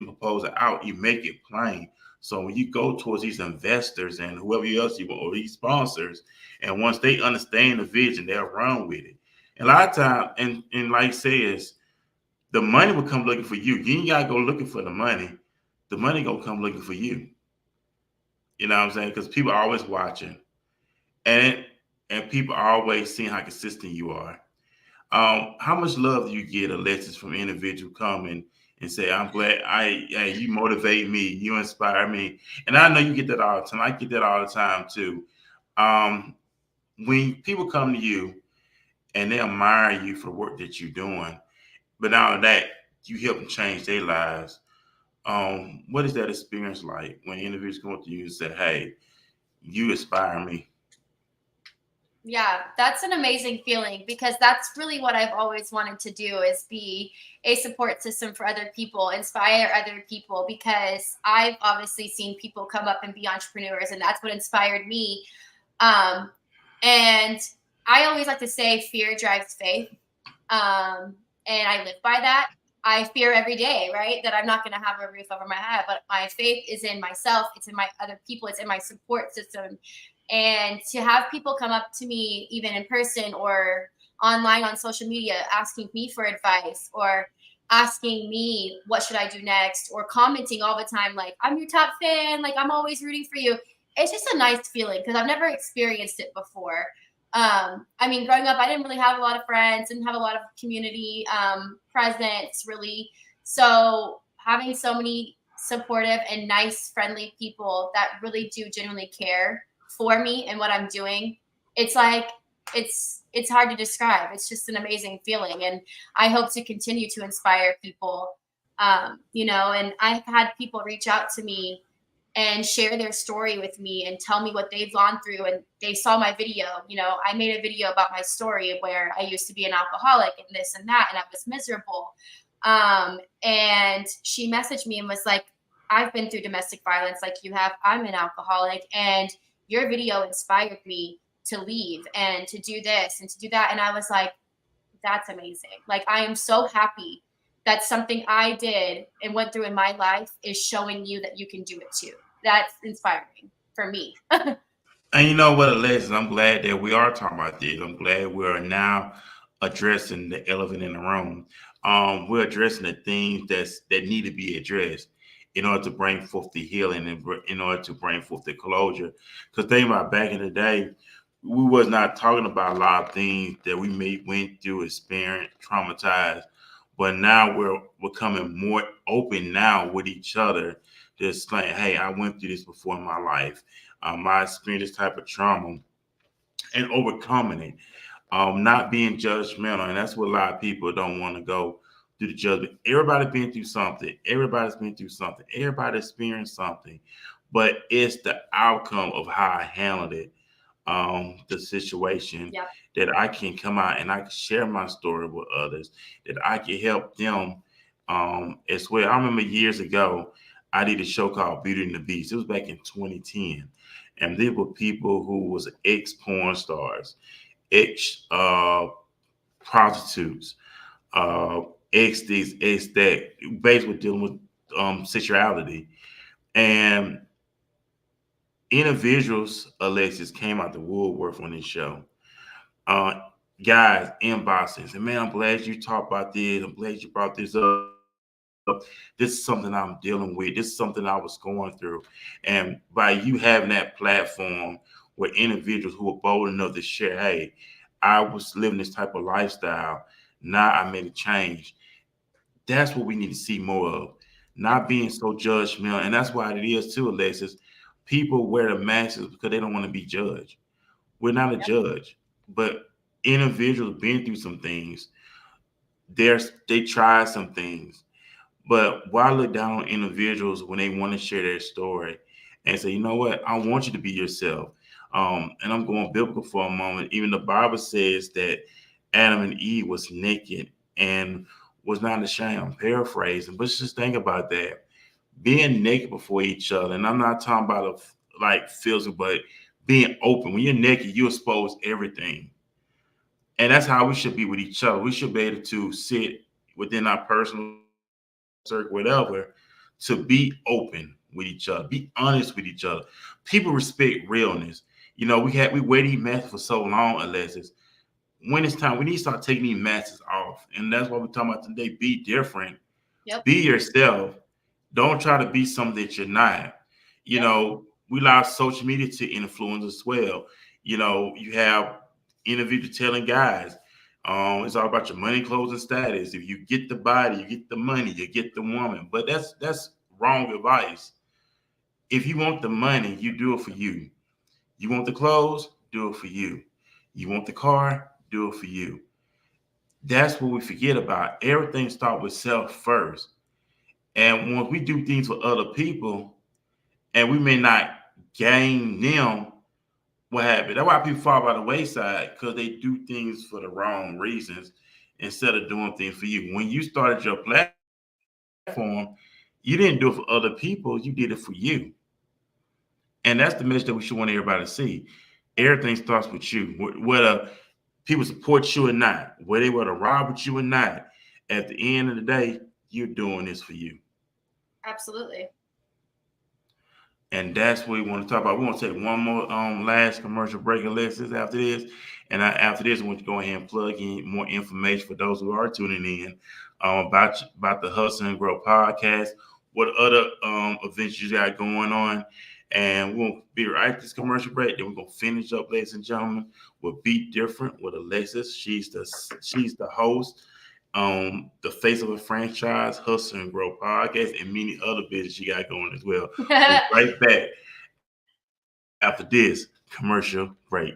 proposal out, you make it plain. So when you go towards these investors and whoever else you want, or these sponsors, and once they understand the vision, they'll run with it. And a lot of times, and like says, the money will come looking for you. You ain't gotta go looking for the money. The money gonna come looking for you. You know what I'm saying? Because people are always watching, and people are always seeing how consistent you are. How much love do you get, Alexis, from an individual coming and say, "I'm glad you motivate me, you inspire me," and I know you get that all the time. I get that all the time too. When people come to you and they admire you for the work that you're doing, but now that you help them change their lives, what is that experience like when individuals come up to you and say, "Hey, you inspire me"? Yeah, that's an amazing feeling, because that's really what I've always wanted to do, is be a support system for other people, inspire other people, because I've obviously seen people come up and be entrepreneurs, and that's what inspired me. And I always like to say fear drives faith. And I live by that. I fear every day, right, that I'm not going to have a roof over my head, but my faith is in myself. It's in my other people. It's in my support system. And to have people come up to me, even in person or online on social media asking me for advice or asking me what should I do next, or commenting all the time like, I'm your top fan, like I'm always rooting for you. It's just a nice feeling because I've never experienced it before. I mean, growing up, I didn't really have a lot of friends, didn't have a lot of community presence, really. So having so many supportive and nice, friendly people that really do genuinely care for me and what I'm doing, it's like it's hard to describe. It's just an amazing feeling, and I hope to continue to inspire people. And I've had people reach out to me and share their story with me and tell me what they've gone through, and they saw my video. I made a video about my story where I used to be an alcoholic and this and that, and I was miserable. And she messaged me and was like, I've been through domestic violence like you have. I'm an alcoholic, and your video inspired me to leave and to do this and to do that. And I was like, that's amazing. Like, I am so happy that something I did and went through in my life is showing you that you can do it too. That's inspiring for me. And you know what, Alexis, I'm glad that we are talking about this. I'm glad we are now addressing the elephant in the room. We're addressing the things that need to be addressed in order to bring forth the healing and in order to bring forth the closure. Because think about back in the day, we was not talking about a lot of things that we may went through, experienced, traumatized. But now we're becoming more open now with each other. Just like, hey, I went through this before in my life. I experienced this type of trauma and overcoming it. Not being judgmental, and that's what a lot of people don't want to go through the judgment. Everybody's been through something. Everybody's been through something. Everybody experienced something, but it's the outcome of how I handled it, the situation, Yep. that I can come out and I can share my story with others, that I can help them as well. I remember years ago, I did a show called Beauty and the Beast. It was back in 2010. And these were people who was ex-porn stars, ex prostitutes, ex this, ex that, basically dealing with sexuality. And individuals, Alexis, came out the woodwork on this show. Uh, Guys, inboxes, and man, I'm glad you talked about this. I'm glad you brought this up. This is something I'm dealing with. This is something I was going through. And by you having that platform where individuals who are bold enough to share, hey, I was living this type of lifestyle. Now I made a change. That's what we need to see more of. Not being so judgmental. And that's why it is too, Alexis. People wear the masks because they don't want to be judged. We're not a Yep. judge, but individuals been through some things. They tried some things. But why look down on individuals when they want to share their story and say, you know what, I want you to be yourself. And I'm going biblical for a moment. Even the Bible says that Adam and Eve was naked and was not ashamed. I'm paraphrasing, but just think about that. Being naked before each other. And I'm not talking about like physical, but being open. When you're naked, you expose everything. And that's how we should be with each other. We should be able to sit within our personal circle, whatever, to be open with each other, be honest with each other. People respect realness. We wear these masks for so long, Alexis. When it's time, we need to start taking these masks off. And that's what we're talking about today. Be different. Yep. Be yourself. Don't try to be something that you're not. Yep. We allow social media to influence as well. You have individuals telling guys, it's all about your money, clothes, and status. If you get the body, you get the money, you get the woman. But that's wrong advice. If you want the money, you do it for you. You want the clothes, do it for you. You want the car, do it for you. That's what we forget about. Everything starts with self first. And when we do things for other people, and we may not gain them, what happened? That's why people fall by the wayside, because they do things for the wrong reasons instead of doing things for you. When you started your platform, you didn't do it for other people, you did it for you. And that's the message that we should want everybody to see. Everything starts with you. Whether people support you or not, whether they want to rob with you or not, at the end of the day, you're doing this for you. Absolutely. And that's what we want to talk about. We want to take one more last commercial break, Alexis, after this. And after this, we want to go ahead and plug in more information for those who are tuning in about the Hustle and Grow podcast, what other events you got going on. And we'll be right at this commercial break. Then we're going to finish up, ladies and gentlemen, with Be Different with Alexis. She's the host, the face of a franchise, Hustle and Grow podcast, and many other business you got going as well. We'll right back after this commercial break.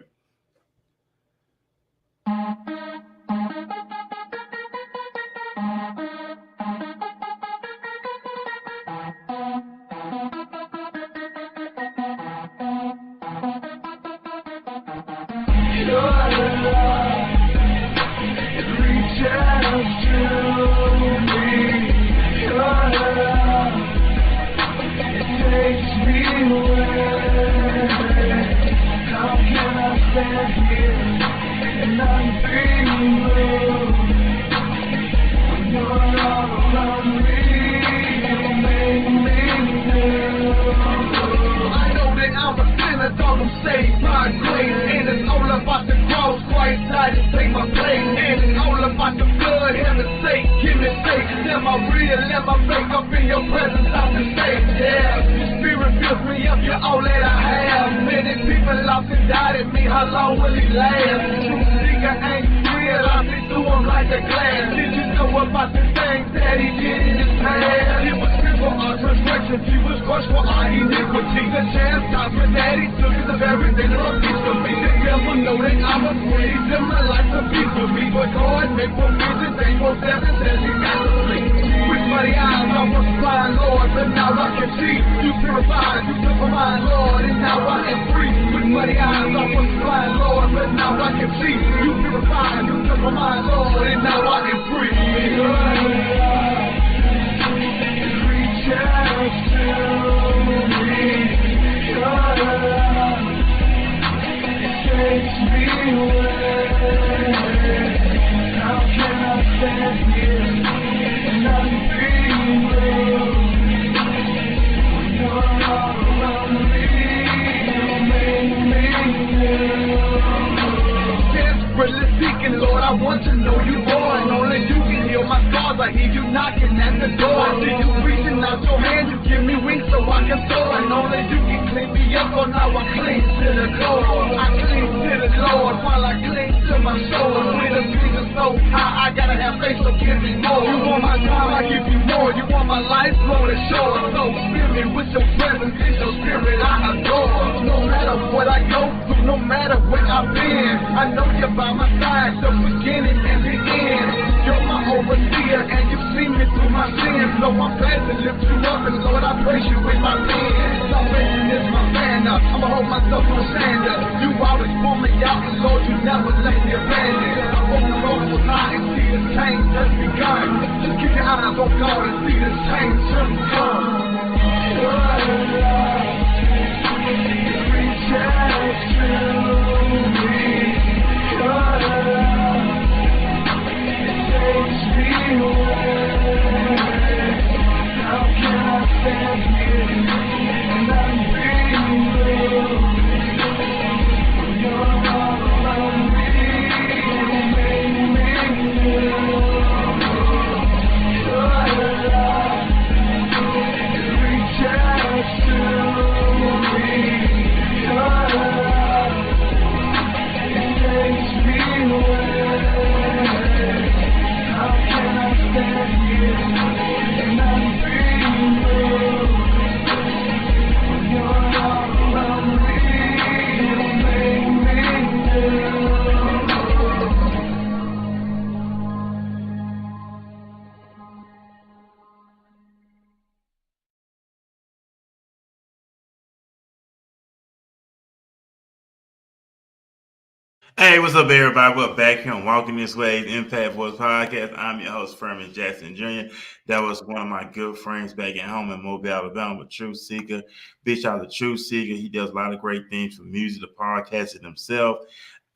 Hey, what's up, everybody? We're back here on Walking This Way, the Impact Voice Podcast. I'm your host, Furman Jackson Jr. That was one of my good friends back at home in Mobile, Alabama, Truth Seeker. Big shout out to Truth Seeker. He does a lot of great things for music, the podcast, and himself.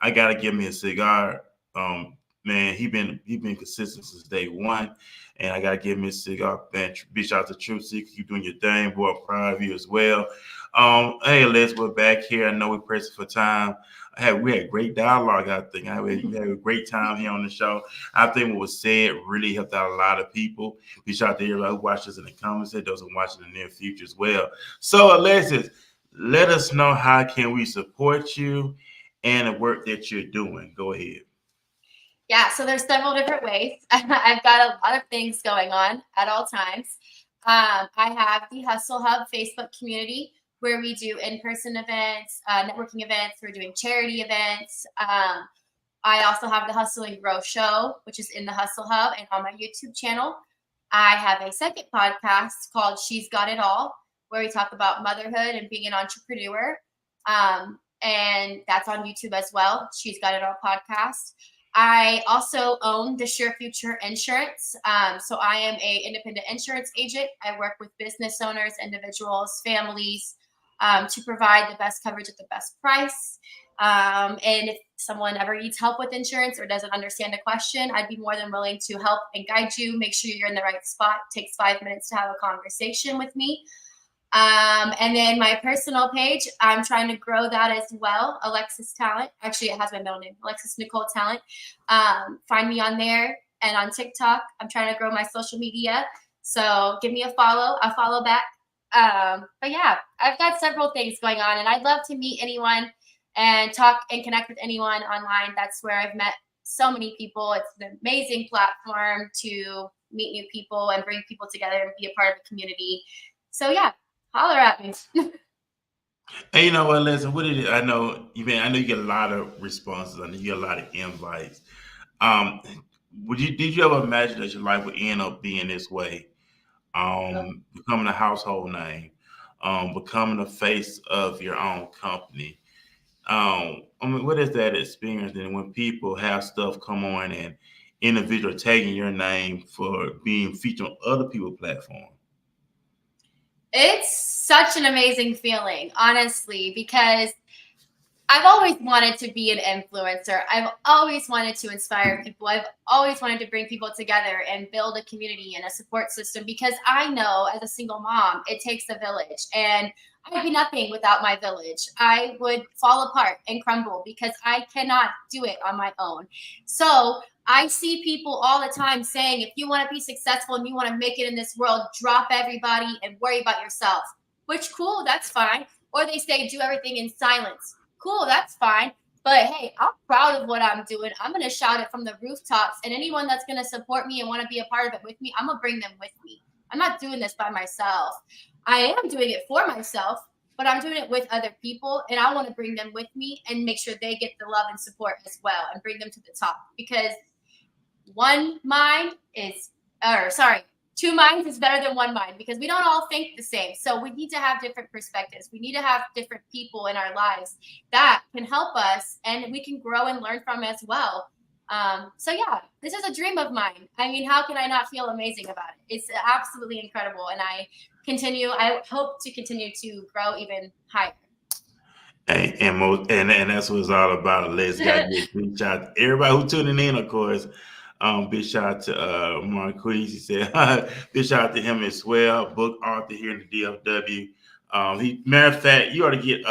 I got to give me a cigar. man, he been consistent since day one. And I gotta give Miss Cigar, man, big shout out to True Seeker. Keep doing your thing, boy. I'm proud of you as well. Hey, Les, we're back here. I know we're pressing for time. We had great dialogue. I think we had a great time here on the show. I think what was said really helped out a lot of people. We shout out to everybody who watched us in the comments and those who watch in the near future as well. So, Alexis, let us know how can we support you and the work that you're doing. Go ahead. Yeah, so there's several different ways. I've got a lot of things going on at all times. I have the Hustle Hub Facebook community where we do in-person events, networking events. We're doing charity events. I also have the Hustle and Grow show, which is in the Hustle Hub and on my YouTube channel. I have a second podcast called She's Got It All, where we talk about motherhood and being an entrepreneur. And that's on YouTube as well. She's Got It All podcast. I also own the Sure Future Insurance. So I am a independent insurance agent. I work with business owners, individuals, families to provide the best coverage at the best price. And if someone ever needs help with insurance or doesn't understand a question, I'd be more than willing to help and guide you. Make sure you're in the right spot. It takes 5 minutes to have a conversation with me. And then my personal page, I'm trying to grow that as well. Alexis Tallant. Actually, it has my middle name, Alexis Nicole Tallant. Find me on there and on TikTok. I'm trying to grow my social media. So give me a follow. I'll follow back. But yeah, I've got several things going on, and I'd love to meet anyone and talk and connect with anyone online. That's where I've met so many people. It's an amazing platform to meet new people and bring people together and be a part of the community. So yeah, holler at me. And you know what, listen, what it is, I know you get a lot of responses, I know you get a lot of invites. Um, did you ever imagine that your life would end up being this way? Becoming a household name, becoming the face of your own company. What is that experience then when people have stuff come on and individual tagging your name for being featured on other people's platforms? It's such an amazing feeling, honestly, because I've always wanted to be an influencer. I've always wanted to inspire people. I've always wanted to bring people together and build a community and a support system because I know as a single mom, it takes a village and I would be nothing without my village. I would fall apart and crumble because I cannot do it on my own. So I see people all the time saying, if you want to be successful and you want to make it in this world, drop everybody and worry about yourself, which cool, that's fine. Or they say, do everything in silence. Cool, that's fine. But hey, I'm proud of what I'm doing. I'm going to shout it from the rooftops. And anyone that's going to support me and want to be a part of it with me, I'm going to bring them with me. I'm not doing this by myself. I am doing it for myself, but I'm doing it with other people. And I want to bring them with me and make sure they get the love and support as well and bring them to the top. Because two minds is better than one mind because we don't all think the same. So we need to have different perspectives. We need to have different people in our lives that can help us and we can grow and learn from as well. So yeah, this is a dream of mine. I mean, how can I not feel amazing about it? It's absolutely incredible. And I hope to continue to grow even higher. And that's what it's all about. Let's big shout out to everybody who tuning in, of course. Big shout out to Marquise. He said big shout out to him as well. Book author here in the DFW. Matter of fact, you ought to get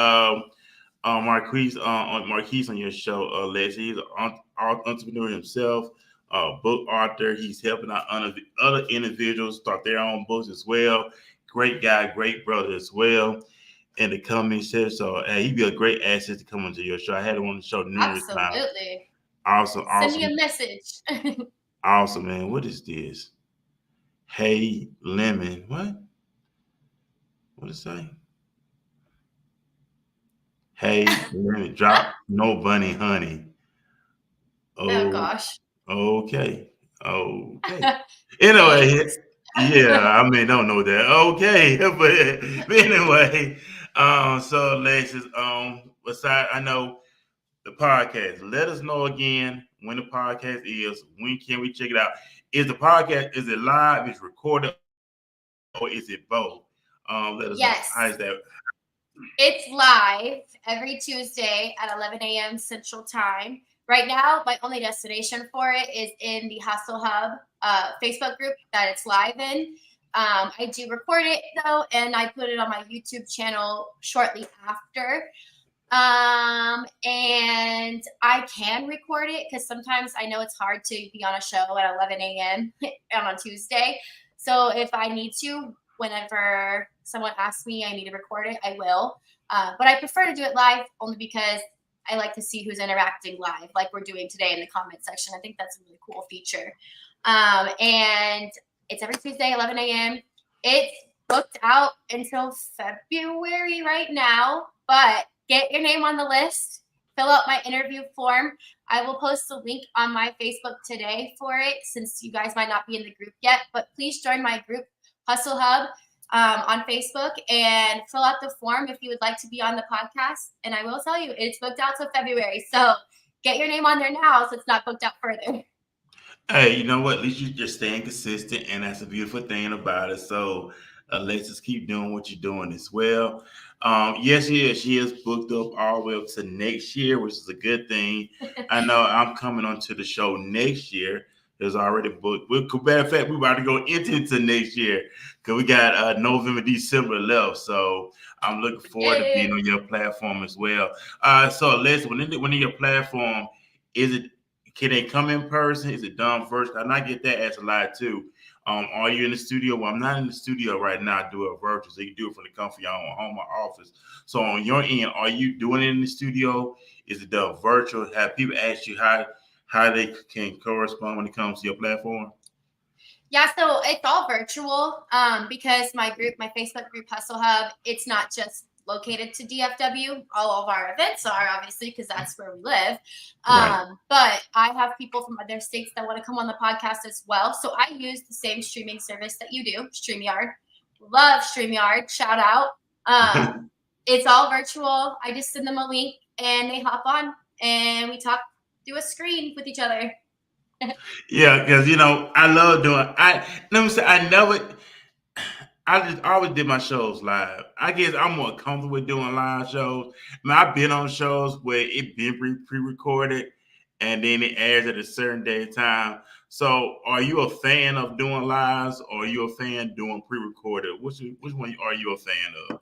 Marquise on your show, Les. He's an entrepreneur himself, book author. He's helping out other individuals start their own books as well. Great guy, great brother as well. And the company said so. He'd be a great asset to come onto your show. I had him on the show numerous times. Absolutely. Awesome. Send me a message. Awesome, man. What is this? Hey, lemon. What? What is it say? Hey, lemon. Drop no bunny honey. Oh gosh. Okay. Anyway, yeah, I mean, don't know that. Okay, but anyway, so Alexis, besides, I know the podcast. Let us know again when the podcast is. When can we check it out? Is the podcast, is it live? Is it recorded? Or is it both? Let us know. How is that? It's live every Tuesday at 11 a.m. Central Time. Right now, my only destination for it is in the Hustle Hub Facebook group that it's live in. I do record it though, and I put it on my YouTube channel shortly after. And I can record it because sometimes I know it's hard to be on a show at 11 a.m. on Tuesday. So if I need to, whenever someone asks me I need to record it, I will. But I prefer to do it live only because I like to see who's interacting live, like we're doing today in the comment section. I think that's a really cool feature. And it's every Tuesday, 11 a.m. It's booked out until February right now, but get your name on the list. Fill out my interview form. I will post the link on my Facebook today for it, since you guys might not be in the group yet. But please join my group, Hustle Hub, on Facebook, and fill out the form if you would like to be on the podcast. And I will tell you, it's booked out till February. So get your name on there now so it's not booked out further. Hey, you know what? At least you're just staying consistent, and that's a beautiful thing about it. So let's just keep doing what you're doing as well. Yes, she is. She is booked up all the way up to next year, which is a good thing. I know I'm coming onto the show next year. It's already booked. Matter of fact, we're about to go into next year because we got November, December left. So I'm looking forward to being on your platform as well. So let's when in your platform, is it? Can they come in person? Is it done virtual? And I get that asked a lot too. Are you in the studio? Well, I'm not in the studio right now. I do it virtual, so you can do it from the comfort of your own home or office. So on your end, are you doing it in the studio? Is it done virtual? Have people ask you how they can correspond when it comes to your platform? Yeah, so it's all virtual because my group, my Facebook group, Hustle Hub, it's not just located to DFW. All of our events are, obviously, because that's where we live. Right. But I have people from other states that want to come on the podcast as well. So I use the same streaming service that you do, StreamYard. Love StreamYard. Shout out. It's all virtual. I just send them a link and they hop on and we talk through a screen with each other. Yeah, because I love doing. Let me say, I just always did my shows live. I guess I'm more comfortable with doing live shows. I mean, I've been on shows where it been pre-recorded and then it airs at a certain day and time. So, are you a fan of doing lives, or are you a fan doing pre-recorded? Which one are you a fan of?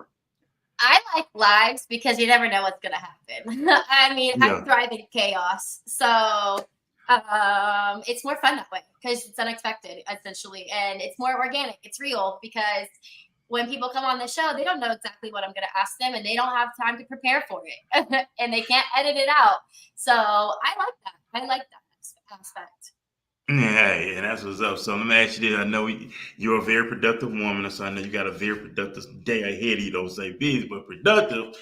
I like lives because you never know what's going to happen. I mean, Yeah. I thrive in chaos. So it's more fun that way because it's unexpected, essentially. And it's more organic. It's real because when people come on the show, they don't know exactly what I'm going to ask them and they don't have time to prepare for it and they can't edit it out. So I like that. I like that aspect. Yeah, that's what's up. So let me ask you this. I know you're a very productive woman, so I know you got a very productive day ahead of you. Don't say busy, but productive.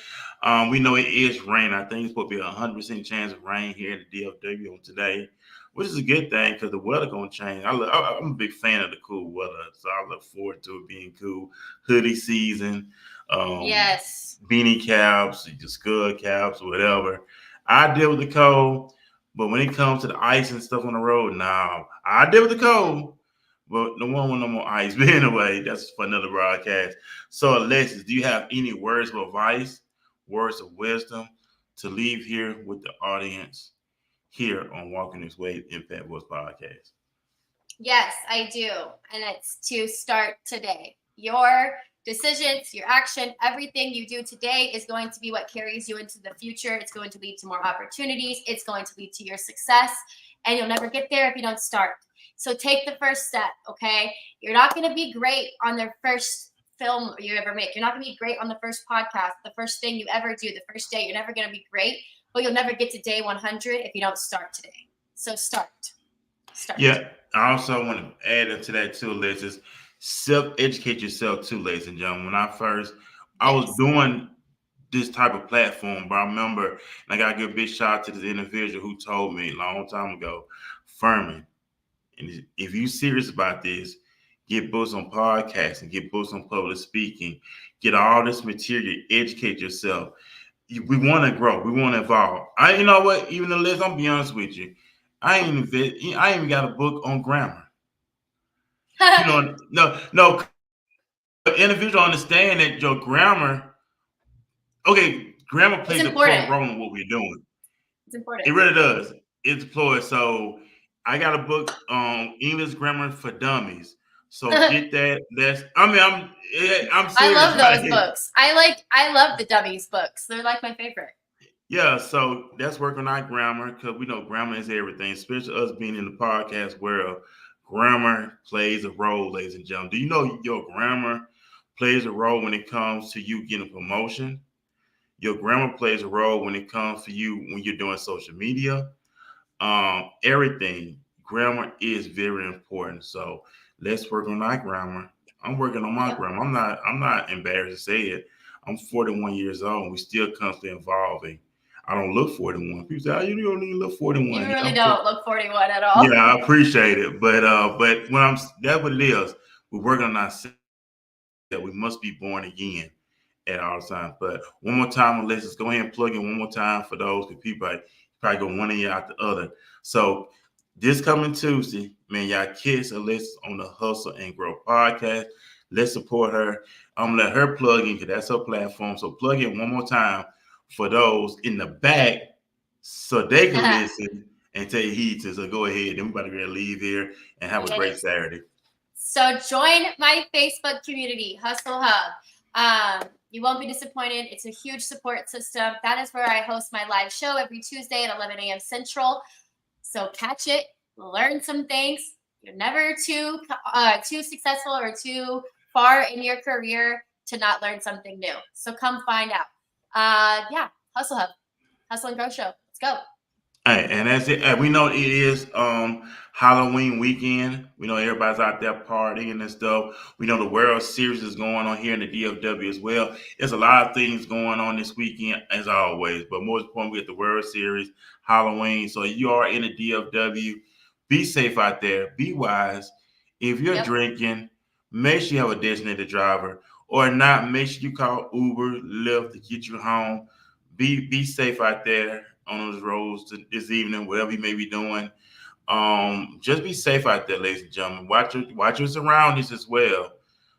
We know it is rain. I think it's supposed to be 100% chance of rain here in the DFW on today, which is a good thing because the weather gonna change. I'm a big fan of the cool weather, so I look forward to it being cool. Hoodie season, Yes. beanie caps, just scud caps, whatever. I deal with the cold. But when it comes to the ice and stuff on the road, now I deal with the cold, but no one want no more ice. But anyway, that's for another broadcast. So, Alexis, do you have any words of advice, words of wisdom to leave here with the audience here on Walking This Way Impact Voice Podcast? Yes, I do. And it's to start today. Your decisions, your action, everything you do today is going to be what carries you into the future. It's going to lead to more opportunities. It's going to lead to your success. And you'll never get there if you don't start. So take the first step, okay? You're not going to be great on the first film you ever make. You're not going to be great on the first podcast, the first thing you ever do, the first day. You're never going to be great, but you'll never get to day 100 if you don't start today. So start. Yeah, I also want to add into that too, Alexis. Self-educate yourself too, ladies and gentlemen. When I was doing this type of platform, but I remember, and I got to give a big shout out to this individual who told me a long time ago, Furman, and if you serious about this, get books on podcasting, get books on public speaking, get all this material, educate yourself. We want to grow, we want to evolve. You know what? Even the list, I'm be honest with you, I ain't even got a book on grammar. No. Individual understand that your grammar, grammar plays a part role in what we're doing. It's important. It really does. it's deployed. So I got a book English Grammar for Dummies. So get that. I'm I serious love right those here. books. I love the dummies books. They're like my favorite. Yeah, so that's working on our grammar because we know grammar is everything, especially us being in the podcast world. Grammar plays a role, ladies and gentlemen. Do you know your grammar plays a role when it comes to you getting a promotion? Your grammar plays a role when it comes to you when you're doing social media. Everything. Grammar is very important. So let's work on our grammar. I'm working on my Yep. grammar. I'm not embarrassed to say it. I'm 41 years old and we still constantly evolving. I don't look 41. People say, oh, you don't even look 41. You Yeah, really don't look 41 at all. yeah, I appreciate it. But when that's what it is. We're working on ourselves that we must be born again at all times. But one more time, let's just go ahead and plug in one more time for those because people probably go one ear out the other. So this coming Tuesday, man, y'all kiss Alexis on the Hustle and Grow podcast. Let's support her. I'm gonna let her plug in because that's her platform. So plug in one more time for those in the back so they can listen and take heed to. So go ahead. And we're about to leave here and have a great Saturday. So join my Facebook community, Hustle Hub. You won't be disappointed. It's a huge support system. That is where I host my live show every Tuesday at 11 a.m. Central. So catch it, learn some things. You're never too successful or too far in your career to not learn something new. So come find out. Hustle Hub, Hustle and Grow Show. Let's go. Hey, and that's it. We know it is Halloween weekend. We know everybody's out there partying and stuff. We know the World Series is going on here in the DFW as well. There's a lot of things going on this weekend, as always. But most important, we get the World Series, Halloween. So you are in the DFW. Be safe out there. Be wise. If you're drinking, make sure you have a designated driver. Or not, make sure you call Uber, Lyft to get you home. Be safe out there on those roads this evening, whatever you may be doing. Just be safe out there, ladies and gentlemen. Watch your surroundings as well.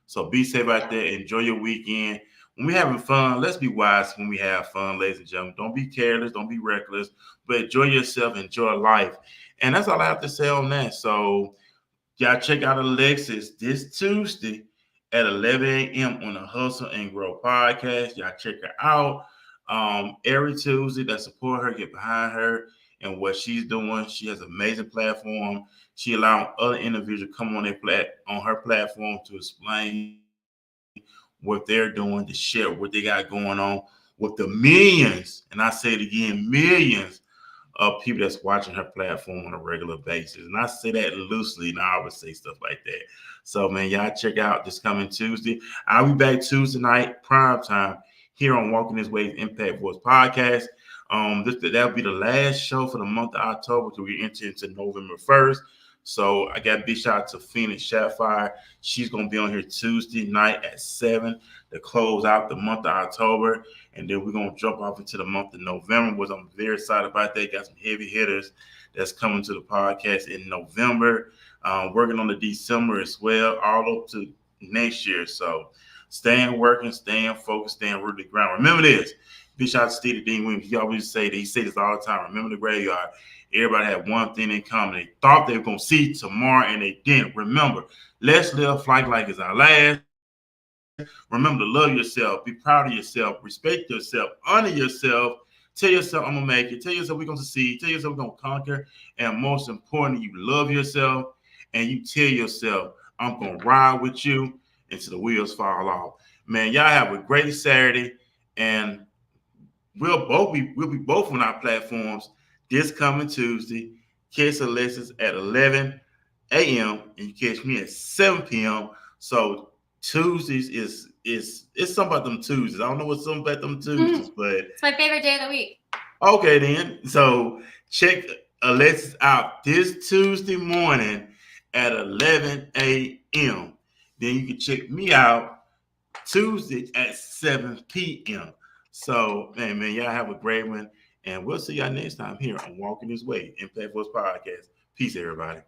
So be safe out there. Enjoy your weekend. When we're having fun, let's be wise when we have fun, ladies and gentlemen. Don't be careless. Don't be reckless. But enjoy yourself. Enjoy life. And that's all I have to say on that. So y'all check out Alexis this Tuesday at 11 a.m. on the Hustle and Grow podcast. Y'all check her out. Every Tuesday that support her, get behind her and what she's doing. She has an amazing platform. She allowing other individuals to come on her platform to explain what they're doing, to share what they got going on with the millions, and I say it again, millions of people that's watching her platform on a regular basis. And I say that loosely, and I always say stuff like that. So, man, y'all check out this coming Tuesday. I'll be back Tuesday night, prime time, here on Walking This Way's Impact Voice podcast. That'll be the last show for the month of October till we enter into November 1st. So I got a big shout out to Phoenix Shadfire. She's going to be on here Tuesday night at 7 to close out the month of October. And then we're going to jump off into the month of November, which I'm very excited about that. Got some heavy hitters that's coming to the podcast in November. Working on the December as well, all up to next year. So staying working, staying focused, staying rooted to the ground. Remember this. Big shout out to Steve Dean Williams. He always say that. He say this all the time. Remember the graveyard. Everybody had one thing in common. They thought they were going to see tomorrow, and they didn't. Remember, let's live like it's our last. Remember to love yourself. Be proud of yourself. Respect yourself. Honor yourself. Tell yourself, I'm going to make it. Tell yourself we're going to succeed. Tell yourself we're going to conquer. And most importantly, you love yourself, and you tell yourself, I'm going to ride with you until the wheels fall off. Man, y'all have a great Saturday, and we'll be both on our platforms this coming Tuesday. Catch Alexis at 11 a.m. and you catch me at 7 p.m. So Tuesdays is something about them Tuesdays. I don't know what's something about them Tuesdays, but it's my favorite day of the week. Okay, then. So check Alexis out this Tuesday morning at 11 a.m. Then you can check me out Tuesday at 7 p.m. So, man, y'all have a great one. And we'll see y'all next time here on Walking This Way, Impact Voice Podcast. Peace, everybody.